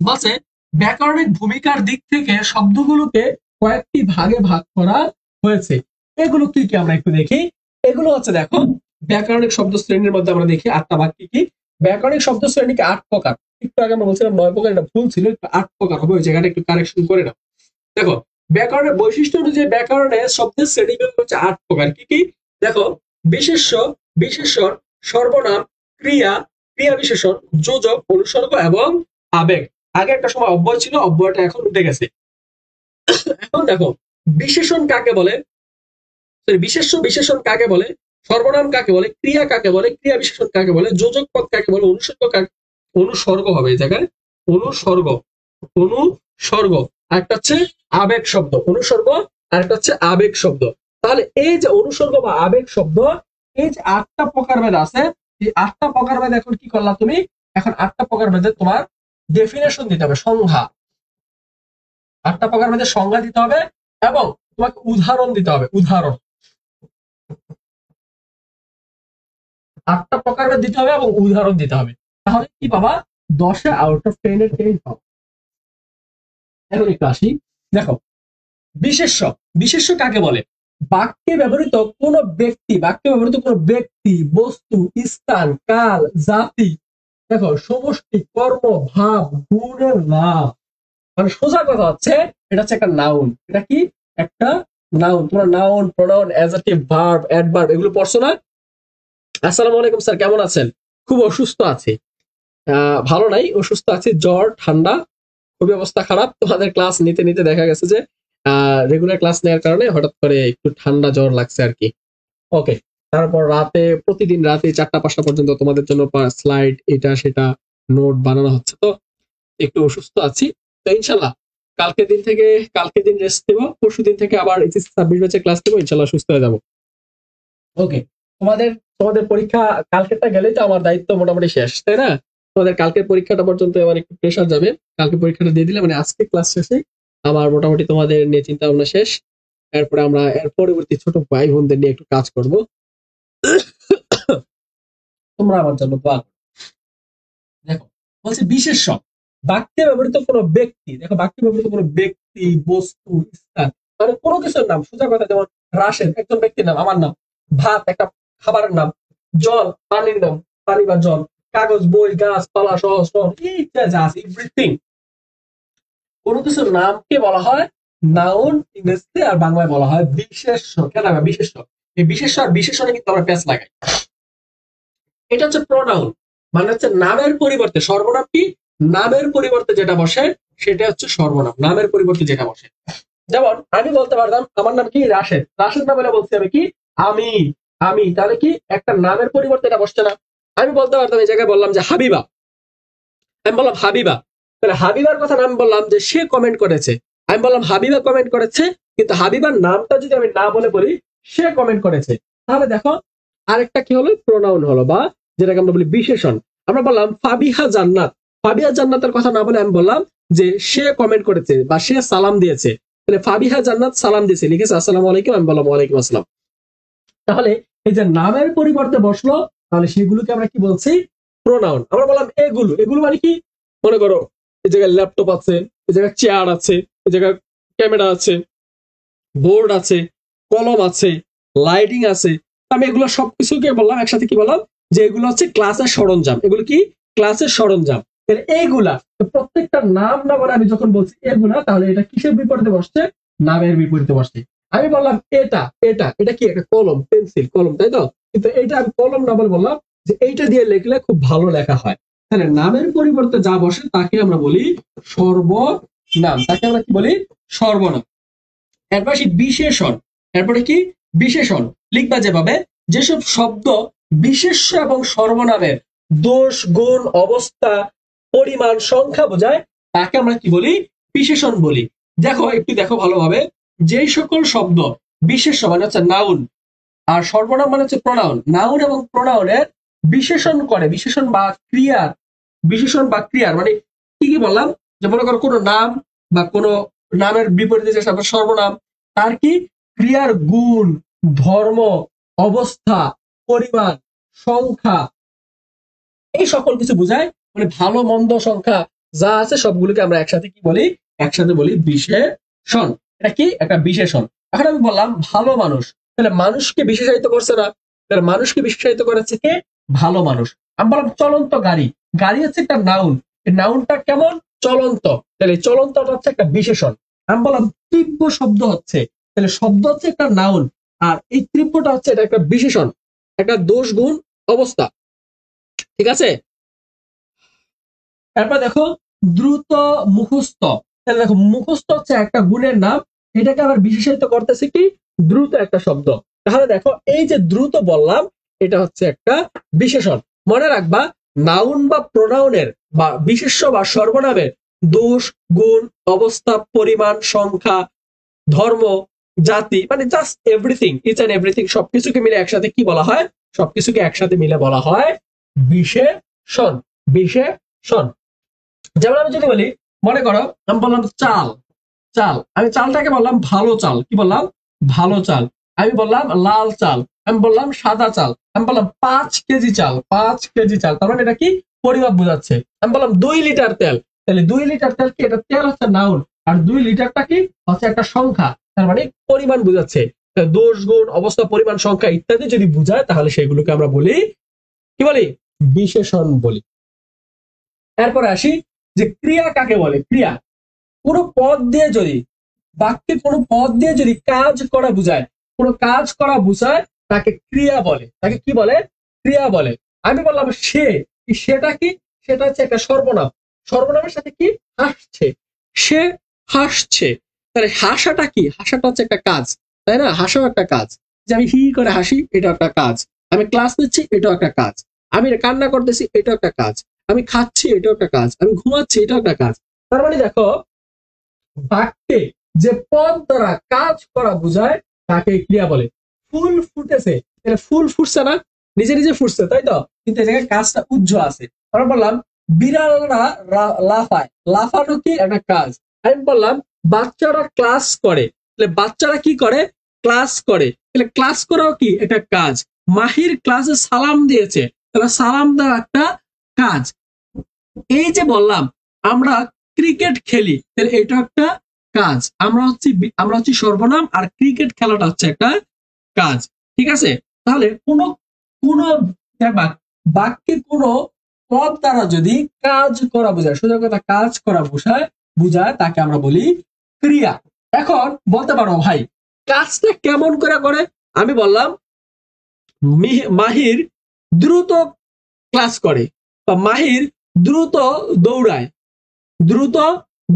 S1: বলছে ব্যাকরণিক ভূমিকার দিক থেকে শব্দগুলোকে কয়েকটি ভাগে ভাগ করা হয়েছে। এগুলো কি কি আমরা একটু দেখি। এগুলো হচ্ছে, দেখো, ব্যাকরণিক শব্দ শ্রেণীর মধ্যে আমরা দেখি 8টা ভাগ। কি কি? ব্যাকরণিক শব্দ শ্রেণীকে 8 প্রকার, একটু আগে আমরা বলছিলাম 9 প্রকার, এটা ভুল ছিল, একটু 8 প্রকার হবে, ওই জায়গাটা একটু কারেকশন করে নাও। দেখো, ব্যাকরণের বৈশিষ্ট্য অনুযায়ী ব্যাকরণের শব্দের শ্রেণীগুলো হচ্ছে 8 প্রকার। কি কি? দেখো, বিশেষ্য, বিশেষণ, সর্বনাম, ক্রিয়া, ক্রিয়া বিশেষণ, যোজক, অনুসর্গ এবং আবেগ। আগে একটা সময় অব্যয় ছিল, অব্যয়টা এখন উঠে গেছে। এখন দেখো, বিশেষণ কাকে বলে, বিশেষ্য বিশেষণ কাকে বলে, সর্বনাম কাকে বলে, ক্রিয়া কাকে বলে, ক্রিয়া বিশেষণ কাকে বলে, যোজক পদ কাকে বলে, অনুসর্গ কাকে, অনুসর্গ হবে এই জায়গায়, অনুসর্গ, অনুসর্গ, আরেকটা হচ্ছে আবেগ শব্দ। অনুসর্গ আরেকটা হচ্ছে আবেগ শব্দ। তাহলে এই যে অনুসর্গ বা আবেগ শব্দ, এই যে 8টা প্রকারভেদ আছে, এই 8টা প্রকারভেদ এখন কি করলা তুমি, এখন 8টা প্রকারভেদের তোমার ডেফিনেশন দিতে হবে, সংজ্ঞা। 8টা প্রকারভেদের সংজ্ঞা দিতে হবে এবং তোমাকে উদাহরণ দিতে হবে, উদাহরণ। 8টা প্রকারভেদ দিতে হবে এবং উদাহরণ দিতে হবে। তাহলে কি পাবা, 10-এ আউট অফ 10 এর 10 পাবা। এখন একটু আসি, দেখো বিশেষ্য। বিশেষ্য কাকে বলে? বাক্যে ব্যবহৃত কোন ব্যক্তি, বাক্যে ব্যবহৃত কোন ব্যক্তি, বস্তু, স্থান, কাল, জাতি, দেখো সমষ্টি, কর্ম, ভাব, গুণের নাম। মানে সোজা কথা হচ্ছে এটা হচ্ছে একটা নাউন। এটা কি? একটা নাউন। তোমরা noun, pronoun, adjective, verb, adverb এগুলো পড়ছো না? আসসালামু আলাইকুম স্যার, কেমন আছেন? খুব অসুস্থ আছি। ভালো নাই, অসুস্থ আছি, জ্বর, ঠান্ডা, খুবই অবস্থা খারাপ। তোমাদের ক্লাস নিতে নিতে দেখা গেছে যে রেগুলার ক্লাস নেওয়ার কারণে হঠাৎ করে একটু ঠান্ডা জ্বর লাগছে আর কি। ওকে, তারপর রাতে, প্রতিদিন রাতে 4টা-5টা পর্যন্ত তোমাদের জন্য স্লাইড এটা সেটা নোট বানানো হচ্ছে, তো একটু অসুস্থ আছি। তো ইনশাল্লাহ কালকে দিন রেস্ট দেবো, পরশু দিন থেকে আবার এইচএসসি 26 ব্যাচে ক্লাস দেবো, ইনশাল্লাহ সুস্থ হয়ে যাবো। ওকে, তোমাদের তোমাদের পরীক্ষা কালকেরটা গেলেই তো আমার দায়িত্ব মোটামুটি শেষ, তাই না? তোমাদের কালকের পরীক্ষাটা পর্যন্ত এবার একটু প্রেশার যাবে। কালকে পরীক্ষাটা দিয়ে দিলে মানে আজকে ক্লাস শেষে আমার মোটামুটি তোমাদের নিয়ে চিন্তা ভাবনা শেষ। এরপরে আমরা এর পরবর্তী ছোট ভাই বোনদের নিয়ে একটু কাজ করব। তোমরা আমার জন্য দোয়া করো। দেখো বলছে বিশেষ্য, বাক্যে ব্যবহৃত কোনো ব্যক্তি, দেখো বাক্যে ব্যবহৃত কোনো ব্যক্তি, বস্তু, স্থান, মানে কোনো কিছুর নাম। সোজা কথা, যেমন রাশেদ একজন ব্যক্তির নাম, আমার নাম। ভাত একটা খাবারের নাম। জল পানির নাম, পানি বা জল। কাগজ, বই, গাছপালা, সহজ এভরিথিং। কোনো কিছুর নামকে বলা হয় নাউন ইংরেজিতে, আর বাংলায় বলা হয় বিশেষ্য। কেন বিশেষ্য? এই বিশেষ্য আর বিশেষণে কিন্তু আমরা প্যাচ লাগাই। এটা হচ্ছে প্রোনাউন, মানে হচ্ছে নামের পরিবর্তে। সর্বনাম কি? নামের পরিবর্তে যেটা বসে সেটা হচ্ছে সর্বনাম, নামের পরিবর্তে যেটা বসে। যেমন আমি বলতে পারতাম আমার নাম কি রাশেদ, রাশেদ না বলে বলছি আমি কি আমি। আমি তাহলে কি একটা নামের পরিবর্তে এটা বসছে না? আমি বলতে পারতাম, এই জায়গায় বললাম যে হাবিবা, আমি বললাম হাবিবা, তাহলে হাবিবার কথা আমি বললাম যে সে কমেন্ট করেছে, আমি বললাম হাবিবা কমেন্ট করেছে, কিন্তু হাবিবার নামটা যদি আমি না বলে বলি সে কমেন্ট করেছে, তাহলে দেখো আরেকটা কি হলো, প্রোনাউন হলো, বা যেটাকে আমরা বলি বিশেষণ। আমরা বললাম ফাবিহা জান্নাত, ফাবিহা জান্নাতের কথা না বলে আমি বললাম যে সে কমেন্ট করেছে বা সে সালাম দিয়েছে, তাহলে ফাবিহা জান্নাত সালাম দিয়েছে, লিখেছে আসসালামু আলাইকুম, আমি বললাম ওয়ালাইকুম আসসালাম। তাহলে এই যে নামের পরিবর্তে বসলো, তাহলে সেগুলোকে আমরা কি বলছি? প্রোনাউন। আমরা বললাম এগুলো, এগুলো মানে কি? মনে করো এই জায়গায় ল্যাপটপ আছে, এই জায়গায় চেয়ার আছে, এই জায়গায় ক্যামেরা আছে, বোর্ড আছে, কলম আছে, লাইটিং আছে। আমি এগুলো সবকিছুকে বললাম একসাথে, কি বললাম? যে এগুলো হচ্ছে ক্লাসের সরঞ্জাম। এগুলো কি? ক্লাসের সরঞ্জাম। এইগুলা প্রত্যেকটা নাম না বলে আমি যখন বলছি এগুলা, তাহলে এটা কিসের বিপরীতে বসছে? নামের বিপরীতে বসছে। আমি বললাম এটা এটা এটা কি? একটা কলম, পেন্সিল, কলম, তাই তো? কিন্তু এইটা আমি কলম না বলে বললাম যে এইটা দিয়ে লিখলে খুব ভালো লেখা হয়। তাহলে নামের পরিবর্তে যা বসে তাকে আমরা বলি সর্বনাম, তাকে আমরা কি বলি? সর্বনাম। এরপর আসি বিশেষণ। এরপরে কি? বিশেষণ লিখবা যেভাবে, যেসব শব্দ বিশেষ্য এবং সর্বনামের দোষ, গুণ, অবস্থা, পরিমাণ, সংখ্যা বোঝায় তাকে আমরা কি বলি? বিশেষণ বলি। দেখো একটু দেখো ভালোভাবে, যেই সকল শব্দ বিশেষ্য মানে হচ্ছে নাউন, আর সর্বনাম মানে হচ্ছে প্রোনাউন, নাউন এবং প্রোনাউনের বিশেষণ করে, বিশেষণ বা ক্রিয়ার, বিশেষণ বা ক্রিয়ার মানে কি কি বললাম? যে মনে করো কোনো নাম বা কোনো নামের বিপরীতে যে সর্বনাম, তার কি? ক্রিয়ার গুণ, ধর্ম, অবস্থা, পরিমাণ, সংখ্যা, এই সকল কিছু বোঝায়। মানে ভালো মন্দ সংখ্যা যা আছে সবগুলোকে আমরা একসাথে কি বলি? একসাথে বলি বিশেষণ। এটা কি? একটা বিশেষণ। এখন আমি বললাম ভালো মানুষ, তাহলে মানুষকে বিশেষায়িত করছে না? তাহলে মানুষকে বিশেষায়িত করেছে কে? ভালো মানুষ। আমি বললাম চলন্ত গাড়ি, গাড়ি হচ্ছে একটা নাউন, এই নাউনটা কেমন? চলন্ত, তাহলে চলন্তটা হচ্ছে একটা বিশেষণ। আমি বললাম তীব্র শব্দ হচ্ছে, তাহলে শব্দ হচ্ছে একটা নাউন, আর এই তীব্রটা হচ্ছে এটা একটা বিশেষণ, একটা দোষ, গুণ, অবস্থা। ঠিক আছে? তারপর দেখো দ্রুত, মুখস্থ। তাহলে দেখো মুখস্থ হচ্ছে একটা গুণের নাম, এটাকে আবার বিশেষায়িত করতেছে কি? দ্রুত একটা শব্দ। তাহলে দেখো এই যে দ্রুত বললাম, এটা হচ্ছে একটা বিশেষণ। মনে রাখবা, নাউন বা প্রোনাউনের বা বিশেষ্য বা সর্বনামের দোষ, গুণ, অবস্থা, পরিমাণ, সংখ্যা, ধর্ম, জাতি, মানে just everything, each and everything, সবকিছুকে মিলে একসাথে কি বলা হয়? সবকিছুকে একসাথে মিলে বলা হয় বিশেষণ। বিশেষণ। যেমন আমি যদি বলি, মনে করো আমি বললাম চাল, চাল, আমি চালটাকে বললাম ভালো চাল, কি বললাম? ভালো চাল। আমি বললাম লাল চাল, আমি বললাম সাদা চাল, আমি বললাম 5 কেজি চাল, 5 কেজি চাল, তার মানে এটা কি? পরিমাপ বোঝাচ্ছে। আমি বললাম 2 লিটার তেল, তাহলে 2 লিটার তেল কি? এটা তেল হচ্ছে নাউন, আর 2 লিটারটা কি হচ্ছে? একটা সংখ্যা, তার মানে পরিমাণ বোঝাচ্ছে। দোষ, গুণ, অবস্থা, পরিমাণ, সংখ্যা ইত্যাদি যদি বোঝায় তাহলে সেগুলোকে আমরা বলি কি বলি? বিশেষণ বলি। এরপরে আসি যে ক্রিয়া কাকে বলে। ক্রিয়া কোনো পদ দিয়ে যদি, বাক্যে কোনো পদ দিয়ে যদি কাজ করা বোঝায়, কোনো কাজ করা বোঝায়, তাকে ক্রিয়া বলে। তাকে কি বলে? ক্রিয়া বলে। আমি বললাম সে, সেটা কি? সেটা হচ্ছে একটা সর্বনাম। সর্বনামের সাথে কি? হাসছে, সে হাসছে। তাহলে হাসাটা কি? হাসাটা হচ্ছে একটা কাজ, তাই না? হাসাও একটা কাজ। যে আমি হি করে হাসি, এটা একটা কাজ। আমি ক্লাস নিচ্ছি, এটাও একটা কাজ। আমি কান্না করতেছি, এটাও একটা কাজ। আমি খাচ্ছি, এটাও একটা কাজ। আমি ঘুমাচ্ছি, এটাও একটা কাজ। তার মানে দেখো, বাক্যে যে পদ দ্বারা কাজ করা বোঝায় তাকে ক্রিয়া বলে। ফুল ফুটেছে, ফুল ফুটছে না? নিজে নিজে ফুটছে, তাই তো? কিন্তু এই জায়গায় কাজটা উজ্জ্বল আছে। আমরা বললাম বিড়ালরা লাফায়, লাফানো কি? একটা কাজ। আমি বললাম বাচ্চারা ক্লাস করে, তাহলে বাচ্চারা কি করে? ক্লাস করে। তাহলে ক্লাস করাও কি? একটা কাজ। মাহির ক্লাসে সালাম দিয়েছে, তাহলে সালাম দেওয়া একটা কাজ। এই যে বললাম আমরা ক্রিকেট খেলি, তাহলে এটা একটা কাজ। আমরা হচ্ছে সর্বনাম, আর ক্রিকেট খেলাটা হচ্ছে একটা কাজ। ঠিক আছে? তাহলে কোন বাক্যে কোনো পদ দ্বারা যদি কাজ করা বোঝায়, সোজা কথা কাজ করা বুঝায় তাকে আমরা বলি ক্রিয়া। এখন বলতে পারো ভাই কাজটা কেমন করে করে? আমি বললাম মাহির দ্রুত ক্লাস করে, বা মাহির দ্রুত দৌড়ায়, দ্রুত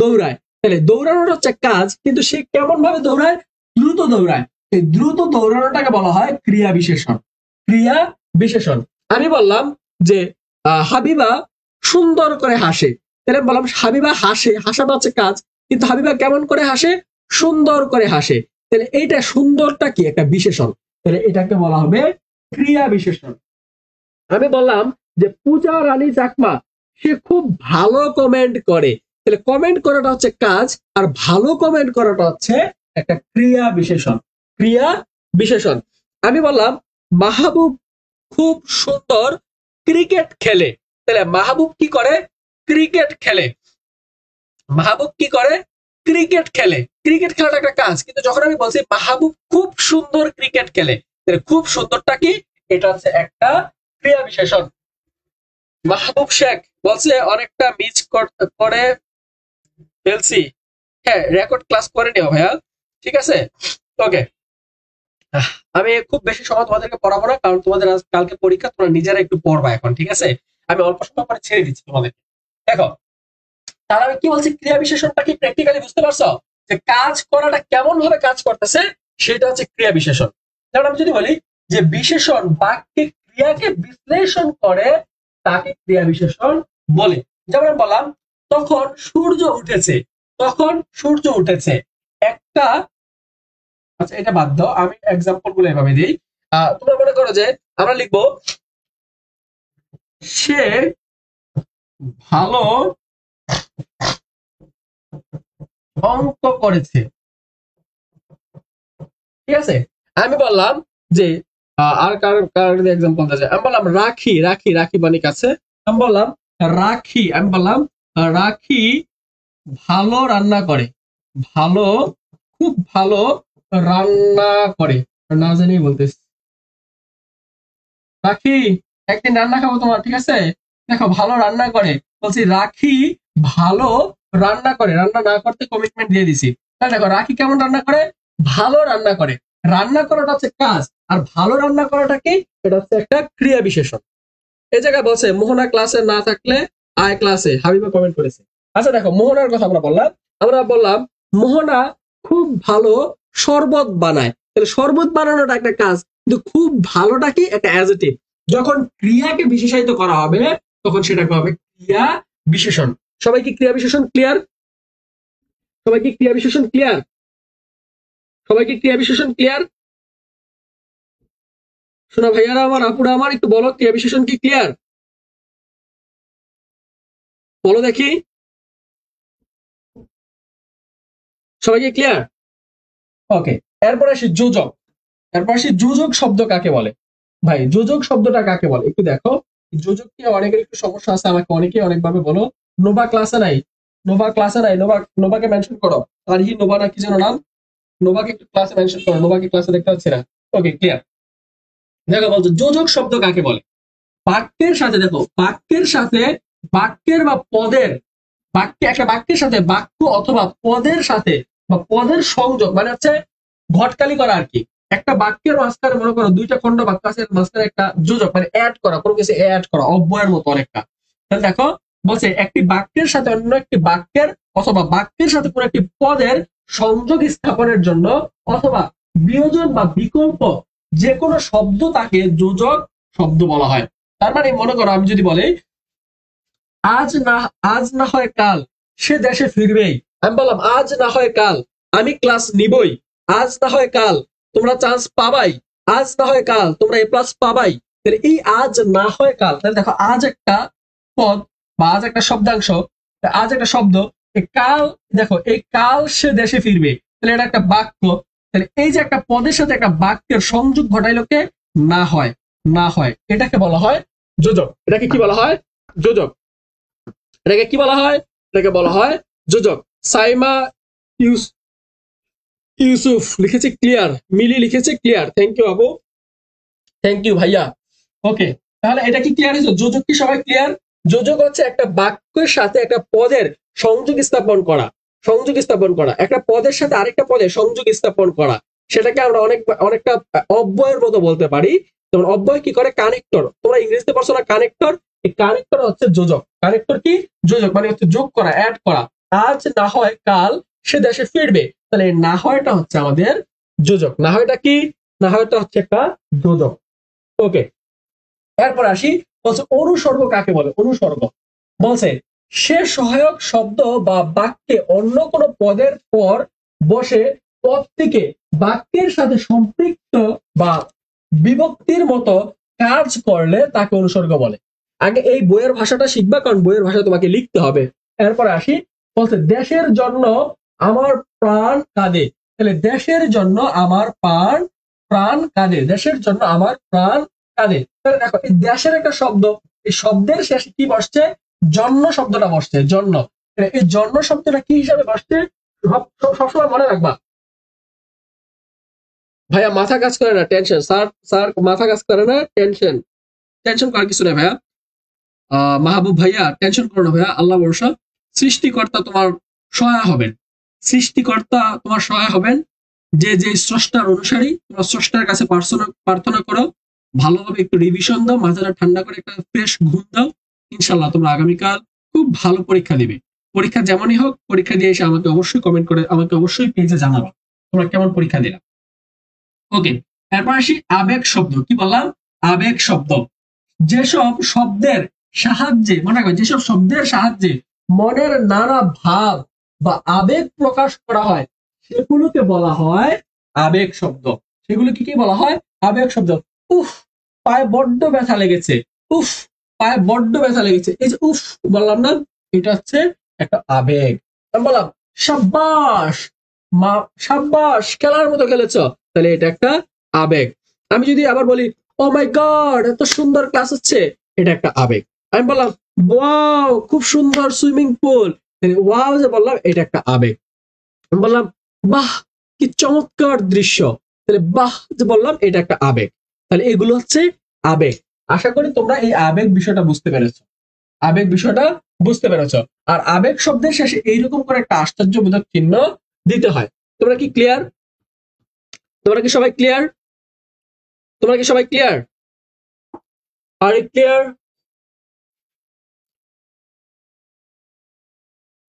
S1: দৌড়ায়। তাহলে দৌড়ানোটা হচ্ছে কাজ, কিন্তু সে কেমন ভাবে দৌড়ায়? দ্রুত দৌড়ায়। এই দ্রুত দৌড়ানোটাকে বলা হয় ক্রিয়া বিশেষণ। ক্রিয়া বিশেষণ। আমি বললাম যে হাবিবা সুন্দর করে হাসে, তাহলে বললাম হাবিবা হাসে, হাসাটা হচ্ছে কাজ, কিন্তু হাবিবা কেমন করে হাসে? সুন্দর করে হাসে। তাহলে এইটা সুন্দরটা কি? একটা বিশেষণ। তাহলে এটাকে বলা হবে ক্রিয়া বিশেষণ। আমি বললাম যে পূজা রানী চাকমা সে খুব ভালো কমেন্ট করে, তাহলে কমেন্ট করাটা হচ্ছে কাজ, আর ভালো কমেন্ট করাটা হচ্ছে একটা ক্রিয়া বিশেষণ। ক্রিয়া বিশেষণ। আমি বললাম মাহবুব খুব সুন্দর ক্রিকেট খেলে, তাহলে মাহবুব কি করে? ক্রিকেট খেলে। মাহবুব কি করে? ক্রিকেট খেলে। ক্রিকেট খেলাটা একটা কাজ, কিন্তু যখন আমি বলছি মাহবুব খুব সুন্দর ক্রিকেট খেলে, তাহলে খুব সুন্দরটা কি? এটা হচ্ছে একটা ক্রিয়া বিশেষণ। মাহবুব শেখ বলছে অনেকটা মিস করে ফেলছি। হ্যাঁ, রেকর্ড ক্লাস করে নিও ভাইয়া, ঠিক আছে? ওকে, আমি খুব বেশি সময় তোমাদেরকে পড়াবো না, কারণ তোমাদের কালকে পরীক্ষা, তোমরা নিজেরা একটু পড়বা এখন, ঠিক আছে? আমি অল্প সময় পরে ছেড়ে দিচ্ছি তোমাদেরকে। দেখো, তাহলে আমি কি বলছি? ক্রিয়া বিশেষণটা কি প্র্যাকটিক্যালি বুঝতে পারছো? যে কাজ করাটা কেমন ভাবে কাজ করতেছে, সেটা হচ্ছে ক্রিয়া বিশেষণ। যেমন আমি যদি বলি যে বিশেষণ বাক্যে ক্রিয়াকে বিশ্লেষণ করে, তাকে ক্রিয়া বিশেষণ বলে। যেমন আমি বললাম তখন সূর্য উঠেছে, তখন সূর্য উঠেছে। একটা, আচ্ছা এটা বাদ দাও, আমি এক্সাম্পল গুলো এভাবে দিই। তোমরা মনে করো যে আমরা লিখবো সে ভালো অঙ্ক করেছে, ঠিক আছে? আমি বললাম যে আর কার এক্সাম্পল দেওয়া যায়? আমি বললাম রাখি, রাখি, রাখি বানিক আছে। আমি বললাম রাখি, আমি বললাম রাখি ভালো রান্না করে, ভালো, খুব ভালো রান্না করে, না জানি বলতেছি। রাখি একদিন রান্না খাবো তোমার, ঠিক আছে? দেখো ভালো রান্না করে, বলছি রাখি ভালো রান্না করে, রান্না না করতে কমিটমেন্ট দিয়ে দিছি। তাহলে দেখো রাখি কেমন রান্না করে? ভালো রান্না করে। রান্না করাটা হচ্ছে কাজ, আর ভালো রান্না করাটা কি? এটা হচ্ছে একটা ক্রিয়া বিশেষণ। এই জায়গায় বলছে মোহনা ক্লাসে না থাকলে আয় ক্লাসে, হাবিবা কমেন্ট করেছে। আচ্ছা দেখো, মোহনার কথা আমরা বললাম মোহনা খুব ভালো শরবত বানায়, তাহলে শরবত বানানোটা একটা কাজ, কিন্তু খুব ভালোটা কি? একটা অ্যাডজেক্টিভ। যখন ক্রিয়াকে বিশেষায়িত করা হবে তখন সেটাকে হবে ক্রিয়া বিশেষণ। সবাই কি ক্রিয়া বিশেষণ ক্লিয়ার? সবাই কি ক্রিয়া বিশেষণ ক্লিয়ার? সবাই কি ক্রিয়া বিশেষণ ক্লিয়ার? শোনা ভাইয়ারা আমার, আপুরা আমার, একটু বলো ক্রিয়া বিশেষণ কি ক্লিয়ার? বলো দেখি, সবাই কি ক্লিয়ার? ওকে, এরপর আসি যোজক। এরপর আসি যোজক শব্দ কাকে বলে। ভাই যোজক শব্দটা কাকে বলে একটু দেখো। যোজক নিয়ে অনেকের একটু সমস্যা আছে, আমাকে অনেকেই অনেকভাবে বলো। নোভা ক্লাসে নাই, নোভা ক্লাসে নাই, নোভাকে মেনশন করো। আর হি নোভা না কি যেন নাম, নোভাকে একটু ক্লাসে মেনশন করো, নোভাকে ক্লাসে দেখতে পাচ্ছি না। Okay clear. দেখো বলতো যোজক শব্দ কাকে বলে। বাক্যের সাথে, দেখো বাক্যের সাথে, বাক্যের বা পদের, বাক্যে একটা বাক্যের সাথে বাক্য অথবা পদের সাথে বা পদের সংযোগ মানে হচ্ছে ঘটকালি করা আর কি। একটা বাক্যের মাঝখানে মনে করো দুইটা খণ্ড বাক্য আছে, মাঝখানে একটা যোজক মানে অ্যাড করা, কোনো কিছু অ্যাড করা, অব্যয়ের মতো অনেকটা। তাহলে দেখো বলছে একটি বাক্যের সাথে অন্য একটি বাক্যের অথবা বাক্যের সাথে কোনো একটি পদের সংযোগ স্থাপনের জন্য অথবা বিয়োজন বা বিকল্প যে কোনো শব্দ তাকে যোজক শব্দ বলা হয়। তার মানে মনে করো আমি যদি বলি আজ না হয় কাল সে দেশে ফিরবেই, আমি বললাম আজ না হয় কাল আমি ক্লাস নিবই, আজ না হয় কাল তোমরা চান্স পাবাই, আজ না হয় কাল তোমরা এ প্লাস পাবাই। তাহলে এই আজ না হয় কাল, তাহলে দেখো আজ একটা পদ বা আজ একটা শব্দাংশ, আজ একটা শব্দ, কাল, দেখো এই কাল সে দেশে ফিরবে, তাহলে এটা একটা বাক্য। তাহলে এই যে একটা পদের সাথে একটা বাক্যের সংযোগ ঘটাইলো কে, না হয়, না হয়, এটাকে বলা হয় যোজক। এটাকে কি বলা হয়? যোজক। এটাকে কি বলা হয়? এটাকে বলা হয় যোজক। সাইমা ইউসুফ লিখেছে ক্লিয়ার, মিলি লিখেছে ক্লিয়ার, থ্যাংক ইউ আপু, থ্যাংক ইউ ভাইয়া। ওকে, তাহলে এটা কি ক্লিয়ার হয়েছে? যোজক কি সবাই ক্লিয়ার? যোজক হচ্ছে একটা বাক্যের সাথে একটা পদের সংযোগ স্থাপন করা, সংযোগ স্থাপন করা, একটা পদের সাথে আরেকটা পদের সংযোগ স্থাপন করা, সেটাকে আমরা অনেকটা অব্যয়ের মতো বলতে পারি। যেমন অব্যয় কি করে? কানেক্টর, তোমরা ইংরেজিতে পড়ছো না কানেক্টর, এই কানেক্টর হচ্ছে যোজক। কানেক্টর কি? যোজক, মানে হচ্ছে যোগ করা, অ্যাড করা। আজ না হয় কাল সে দেশে ফিরবে, তাহলে না হয়টা হচ্ছে আমাদের যোজক। না হয়টা কি? না হয়টা হচ্ছে একটা যোজক। ওকে, এরপর আসি, বলছে অনুসর্গ কাকে বলে। অনুসর্গ বলছে সে সহায়ক শব্দ বা বাক্যে অন্য কোনো পদের পর বসে পদটিকে বাক্যের সাথে সম্পৃক্ত বা বিভক্তির মতো কাজ করলে তাকে অনুসর্গ বলে। আগে এই বইয়ের ভাষাটা শিখবা, কারণ বইয়ের ভাষা তোমাকে লিখতে হবে। এরপরে আসি, বলছে দেশের জন্য আমার প্রাণ কাঁদে, তাহলে দেশের জন্য আমার প্রাণ প্রাণ কাঁদে, দেশের জন্য আমার প্রাণ কাঁদে। তাহলে দেখো এই দেশের একটা শব্দ, এই শব্দের শেষে কি বসছে? জন্য শব্দটা বসছে, জন্য। এই জন্য শব্দটা কি হিসাবে বসছে সবসময় মনে রাখবা। ভাইয়া মাথা কাজ করে না, টেনশন, স্যার স্যার মাথা কাজ করে না, টেনশন, টেনশন করার কিছু নেই ভাইয়া। মাহবুব ভাইয়া টেনশন করো না ভাইয়া, আল্লাহ ভরসা। সৃষ্টিকর্তা তোমার সহায় হবেন, সৃষ্টিকর্তা তোমার সহায় হবেন। যে যে স্রষ্টার অনুসারী, তোমার স্রষ্টার কাছে প্রার্থনা করো, ভালোভাবে একটু রিভিশন দাও, মাথাটা ঠান্ডা করে একটা ফ্রেশ ঘুম দাও, ইনশাল্লাহ তোমরা আগামীকাল খুব ভালো পরীক্ষা দিবে। পরীক্ষা যেমনই হোক, পরীক্ষা দিয়ে এসে আমাকে অবশ্যই কমেন্ট করে, আমাকে অবশ্যই পেজে জানাবা তোমরা কেমন পরীক্ষা দিলা। ওকে, এরপর আসি আবেগ শব্দ। কি বললাম? আবেগ শব্দ যেসব শব্দের সাহায্যে, মনে রাখবে যেসব শব্দের সাহায্যে মনের নানা ভাব বা আবেগ প্রকাশ করা হয় সেগুলোকে বলা হয় আবেগ শব্দ। সেগুলোকে কি বলা হয়? আবেগ শব্দ। উফ, পায়ে বড্ড ব্যথা লেগেছে, উফ, পায়ে বড্ড ব্যথা লেগেছে, এই যে উফ বললাম না, এটা হচ্ছে একটা আবেগ। আমি বললাম সাব্বাস, মা সাব্বাস, খেলার মতো খেলেছ, তাহলে এটা একটা আবেগ। আমি যদি আবার বলি ও মাই গড এত সুন্দর ক্লাস হচ্ছে, এটা একটা আবেগ। আমি বললাম ওয়াও খুব সুন্দর সুইমিং পুল, ওয়াও যে বললাম এটা একটা আবেগ। আমি বললাম বাহ কি চমৎকার দৃশ্য, তাহলে বাহ যে বললাম এটা একটা আবেগ। তাহলে এগুলো হচ্ছে আবেগ। আশা করি তোমরা এই আবেগ বিষয়টা বুঝতে পেরেছো, আবেগ বিষয়টা বুঝতে পেরেছো। আর আবেগ শব্দের শেষে এইরকম করে একটা আশ্চর্যবোধক চিহ্ন দিতে হয়। তোমরা কি ক্লিয়ার? তোমরা কি সবাই ক্লিয়ার? তোমরা কি সবাই ক্লিয়ার? আর ক্লিয়ার?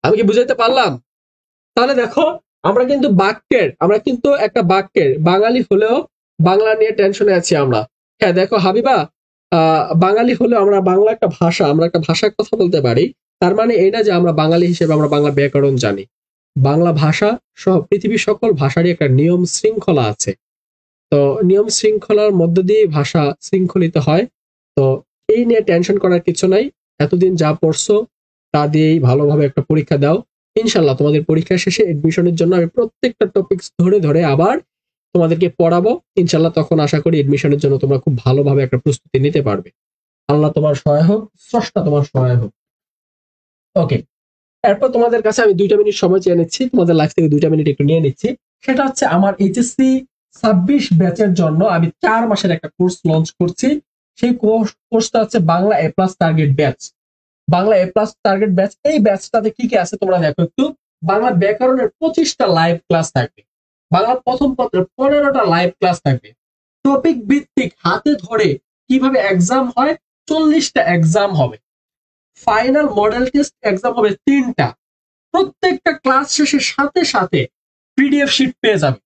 S1: আমি কি বুঝাইতে পারলাম? তাহলে দেখো আমরা কিন্তু একটা বাক্যের বাঙালি হলেও বাংলা নিয়ে টেনশনে আছি আমরা। হ্যাঁ দেখো হাবিবা, বাঙালি হলেও আমরা বাংলা একটা ভাষা, আমরা একটা ভাষায় কথা বলতে পারি, তার মানে এই না যে আমরা বাঙালি হিসেবে আমরা বাংলা ব্যাকরণ জানি। বাংলা ভাষা সহ পৃথিবীর সকল ভাষারই একটা নিয়ম শৃঙ্খলা আছে। তো নিয়ম শৃঙ্খলার মধ্য দিয়ে ভাষা শৃঙ্খলিত হয়। তো এই নিয়ে টেনশন করার কিছু নাই। এতদিন যা পড়ছো তা দিয়েই ভালোভাবে একটা পরীক্ষা দাও। ইনশাল্লাহ তোমাদের পরীক্ষা শেষে এডমিশনের জন্য আমি প্রত্যেকটা টপিকস ধরে ধরে আবার তোমাদেরকে পড়াবো। ইনশাল্লাহ তখন আশা করি এডমিশনের জন্য তোমরা খুব ভালোভাবে একটা প্রস্তুতি নিতে পারবে। আল্লাহ তোমার সহায় হোক, স্রষ্টা তোমার সহায় হোক। ওকে, এরপর তোমাদের কাছে আমি 2টা মিনিট সময় চেয়ে নিচ্ছি, তোমাদের লাইফ থেকে 2টা মিনিট একটু নিয়ে নিচ্ছি। সেটা হচ্ছে আমার এইচএসসি 26 ব্যাচের জন্য আমি 4 মাসের একটা কোর্স লঞ্চ করছি। সেই কোর্সটা হচ্ছে বাংলা এ প্লাস টার্গেট ব্যাচ। বাংলা এ প্লাস টার্গেট ব্যাচ, এই ব্যাচটাতে কি কি আছে তোমরা দেখো একটু। বাংলা ব্যাকরণের 25টা লাইভ ক্লাস থাকবে। বাংলা প্রথম পত্রের 15টা লাইভ ক্লাস থাকবে। টপিক ভিত্তিক হাতে ধরে কিভাবে এক্সাম হয় 40টা এক্সাম হবে। ফাইনাল মডেল টেস্ট এক্সাম হবে 3টা। প্রত্যেকটা ক্লাস শেষে সাথে সাথে পিডিএফ শিট পেয়ে যাবে।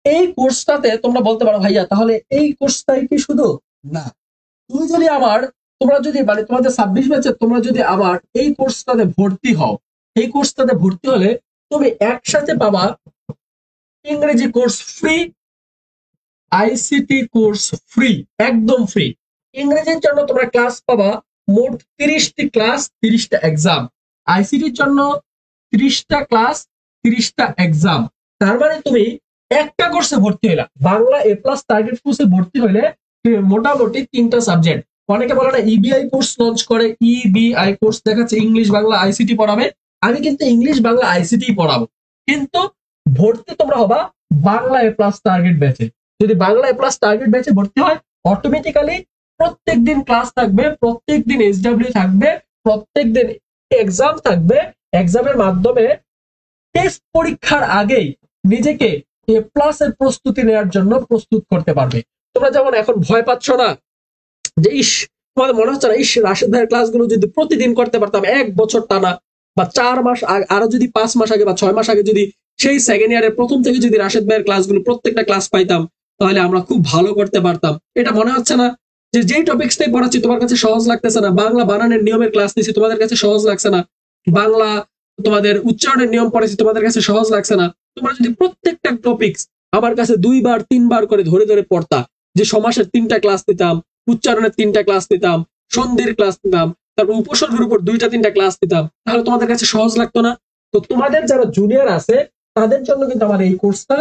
S1: এই কোর্সটাতে তোমরা বলতে পারো ভাইয়া তাহলে এই কোর্সটাই কি শুধু? না, তুমি যদি তোমরা যদি মানে তোমাদের 26 ব্যাচে তোমরা যদি আবার এই কোর্সটাতে ভর্তি হও, এই কোর্সটাতে ভর্তি হলে তুমি একসাথে পাবা ইংরেজি course free, ICT course free, একদম ফ্রি। ইংরেজির জন্য তোমরা ক্লাস পাবা মোট 30টি ক্লাস, 30টা এক্সাম। আইসিটির জন্য 30টা ক্লাস, 30টা এক্সাম। তার মানে তুমি একটা কোর্সে ভর্তি হইলা, বাংলা এ প্লাস টার্গেট কোর্সে ভর্তি হইলে মোটামুটি 3টা সাবজেক্ট। অনেকে বলে না ইবিআই কোর্স লঞ্চ করে, ইবিআই কোর্স দেখাচ্ছে ইংলিশ বাংলা আইসিটি পড়াবে। আমি কিন্তু ইংলিশ বাংলা আইসিটি পড়াবো, কিন্তু ভর্তি তোমরা হবা বাংলা এ প্লাস টার্গেট ব্যাচে। যদি বাংলা এ প্লাস টার্গেট ব্যাচে ভর্তি হয় অটোমেটিক্যালি প্রত্যেক দিন ক্লাস থাকবে, প্রত্যেক দিন এইচডব্লিউ থাকবে, প্রত্যেক দিন এক্সাম থাকবে। এক্সামের মাধ্যমে টেস্ট পরীক্ষার আগেই নিজেকে এ প্লাস এর প্রস্তুতি নেওয়ার জন্য প্রস্তুত করতে পারবে। তোমরা যেমন এখন ভয় পাচ্ছ না যে তোমাদের মনে হচ্ছে না রাশেদ ভাইয়ের ক্লাসগুলো যদি প্রতিদিন করতে পারতাম 1 বছর টানা, বা 4 মাস আরো যদি 5 মাস আগে বা 6 মাস আগে যদি সেই সেকেন্ড ইয়ারের প্রথম থেকে যদি রাশেদ ভাইয়ের ক্লাসগুলো প্রত্যেকটা ক্লাস পাইতাম, তাহলে আমরা খুব ভালো করতে পারতাম। এটা মনে হচ্ছে না যে যেই টপিক্সটাই পড়াচ্ছি তোমার কাছে সহজ লাগতেছে না? বাংলা বানানের নিয়মের ক্লাস নিচ্ছি, তোমাদের কাছে সহজ লাগছে না? বাংলা তোমাদের উচ্চারণের নিয়ম পড়েছি, তোমাদের কাছে সহজ লাগছে না? তোমরা যদি প্রত্যেকটা টপিক্স আমার কাছে 2বার 3বার করে ধরে ধরে পড়তা, যে সমাসের 3টা ক্লাস নিতাম, উচ্চারণের 3টা ক্লাস নিতাম, সন্ধির ক্লাস নিতাম, তারপর উপসর্গের উপর 2টা 3টা ক্লাস নিতাম, তাহলে তোমাদের কাছে সহজ লাগতো না? তো তোমাদের যারা জুনিয়র আছে তাদের জন্য কিন্তু আমার এই কোর্সটা,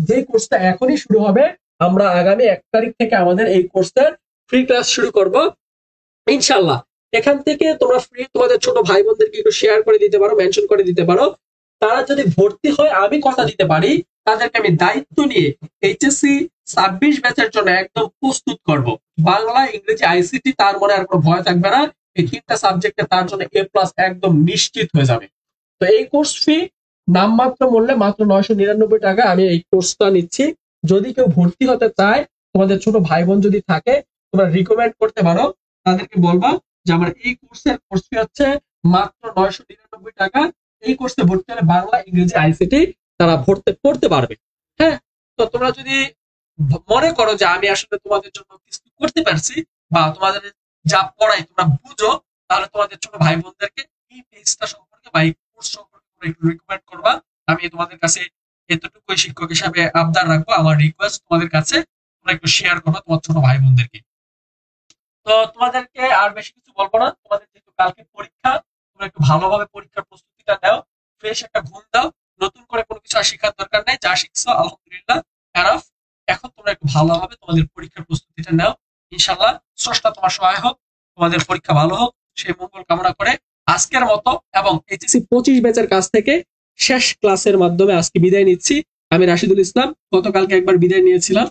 S1: যে কোর্সটা এখনই শুরু হবে, আমরা আগামী 1 তারিখ থেকে আমাদের এই কোর্সের ফ্রি ক্লাস শুরু করব ইনশাল্লাহ। এখান থেকে তোমরা ফ্রি তোমাদের ছোট ভাই বোনদেরকে একটু শেয়ার করে দিতে পারো, মেনশন করে দিতে পারো। তারা যদি ভর্তি হয় আমি কথা দিতে পারি তাদেরকে আমি দায়িত্ব নিয়ে এইচএসসি 26 ব্যাচের জন্য একদম প্রস্তুত করব। বাংলা ইংরেজি আইসিটি, তার মনে আর কোনো ভয় থাকবে না। এই 3টা সাবজেক্টে তার জন্য এ প্লাস একদম নিশ্চিত হয়ে যাবে। তো এই কোর্স ফি নামমাত্র মূল্যে মাত্র 999 টাকা আমি এই কোর্সটা নিচ্ছি। যদি কেউ ভর্তি হতে চায়, তোমাদের ছোট ভাই বোন যদি থাকে, তোমরা রিকমেন্ড করতে পারো, তাদেরকে বলবা যে আমার এই কোর্সের কোর্স ফি হচ্ছে মাত্র 999 টাকা। এই কোর্সে ভর্তি হলে বাংলা ইংরেজি আইসিটি তারা পড়তে পারবে। হ্যাঁ, তো তোমরা যদি মনে করো যে আমি আসলে তোমাদের জন্য কিছু করতে পারছি, বা তোমাদের যা পড়াই তোমরা বুঝো, তাহলে তোমাদের ছোট ভাই বোনদেরকে এই পেজটা সম্পর্কে বা এই কোর্স সম্পর্কে একটু রিকমেন্ড করবা। আমি তোমাদের কাছে এতটুকুই শিক্ষক হিসাবে আবদার রাখবো, আমার রিকোয়েস্ট তোমাদের কাছে, তোমরা একটু শেয়ার করো তোমার ছোট ভাই বোনদেরকে। তো তোমাদেরকে আর বেশি কিছু বলবো না। তোমাদের যেহেতু কালকে পরীক্ষা, তোমরা একটু ভালোভাবে পরীক্ষার প্রস্তুতিটা নাও, ফ্রেশ একটা ঘুম দাও। নতুন করে কোনো কিছু আর শেখার দরকার নেই, যা শিখছো আলহামদুলিল্লাহ এনাফ। এখন তোমরা একটু ভালোভাবে তোমাদের পরীক্ষার প্রস্তুতিটা নাও। ইনশাল্লাহ স্রষ্টা তোমার সহায় হোক, তোমাদের পরীক্ষা ভালো হোক, সেই মঙ্গল কামনা করে আজকের মতো এবং এইচএসসি 25 ব্যাচের কাছ থেকে শেষ ক্লাসের মাধ্যমে আজকে বিদায় নিচ্ছি। আমি রাশিদুল ইসলাম। গতকালকে একবার বিদায় নিয়েছিলাম,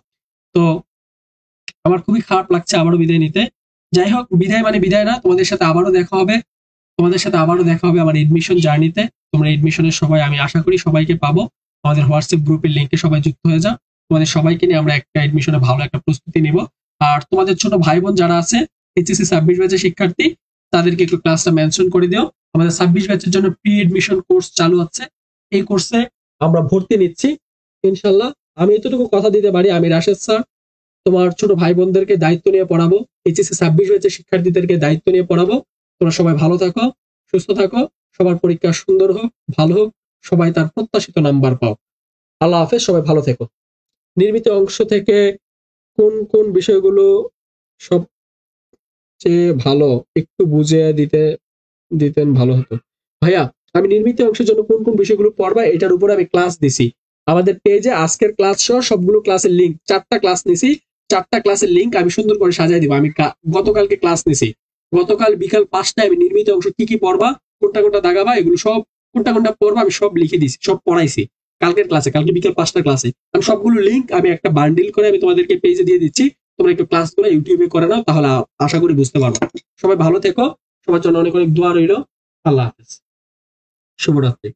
S1: তো আমার খুবই খারাপ লাগছে আবারও বিদায় নিতে। যাই হোক, বিদায় মানে বিদায় না, তোমাদের সাথে আবারও দেখা হবে। তোমাদের সাথে আবারও দেখা হবে আমার এডমিশন জার্নিতে। তোমরা এডমিশনের সময় আমি আশা করি সবাইকে পাবো। আমাদের হোয়াটসঅ্যাপ গ্রুপের লিঙ্কে সবাই যুক্ত হয়ে যাও। তোমাদের সবাইকে নিয়ে আমরা একটা এডমিশনে ভালো একটা প্রস্তুতি নিব। আর তোমাদের ছোট ভাই বোন যারা আছে এইচএসসি 26 ব্যাচের শিক্ষার্থী, তাদেরকে একটু ক্লাসটা মেনশন করে দিও। আমাদের 26 ব্যাচের জন্য প্রি এডমিশন কোর্স চালু হচ্ছে। এই কোর্সে আমরা ভর্তি নিচ্ছি ইনশাল্লাহ। আমি এতটুকু কথা দিতে পারি, আমি রাশেদ স্যার তোমার ছোট ভাই বোনদেরকে দায়িত্ব নিয়ে পড়াবো, এইচএসসি 26 ব্যাচের শিক্ষার্থীদেরকে দায়িত্ব নিয়ে পড়াবো। তোমরা সবাই ভালো থাকো, সুস্থ থাকো, সবার পরীক্ষা সুন্দর হোক, ভালো হোক, সবাই তার প্রত্যাশিত নাম্বার পাও। আল্লাহ হাফেজ, সবাই ভালো থেকো। নির্মিত অংশ থেকে কোন কোন বিষয়গুলো সবচেয়ে ভালো একটু বুঝে দিতেন ভালো হতো। ভাইয়া, আমি নির্মিত অংশের জন্য কোন কোন বিষয়গুলো পড়বা এটার উপরে আমি ক্লাস দিছি আমাদের পেজে। আজকের ক্লাস সহ সবগুলো ক্লাসের লিঙ্ক, 4টা ক্লাস নিছি, 4টা ক্লাসের লিঙ্ক আমি সুন্দর করে সাজাই দিব। আমি গতকালকে ক্লাস নিছি, গতকাল বিকাল 5টায় আমি নির্মিত অংশ কি কি পড়বা, কোনটা কোনটা দাগাবা, এগুলো সব কোনটা কোনটা পড়বা আমি সব লিখে দিছি, সব পড়াইছি কালকের ক্লাসে, কালকে বিকাল 5টা ক্লাসে। আমি সবগুলো লিঙ্ক আমি একটা বান্ডিল করে আমি তোমাদেরকে পেজে দিয়ে দিচ্ছি। তোমরা একটু ক্লাস করে ইউটিউবে করে নাও, তাহলে আশা করি বুঝতে পারবো। সবাই ভালো থেকো, সবার জন্য অনেক অনেক দোয়া রইল। আল্লাহ হাফেজ, শুভরাত্রি।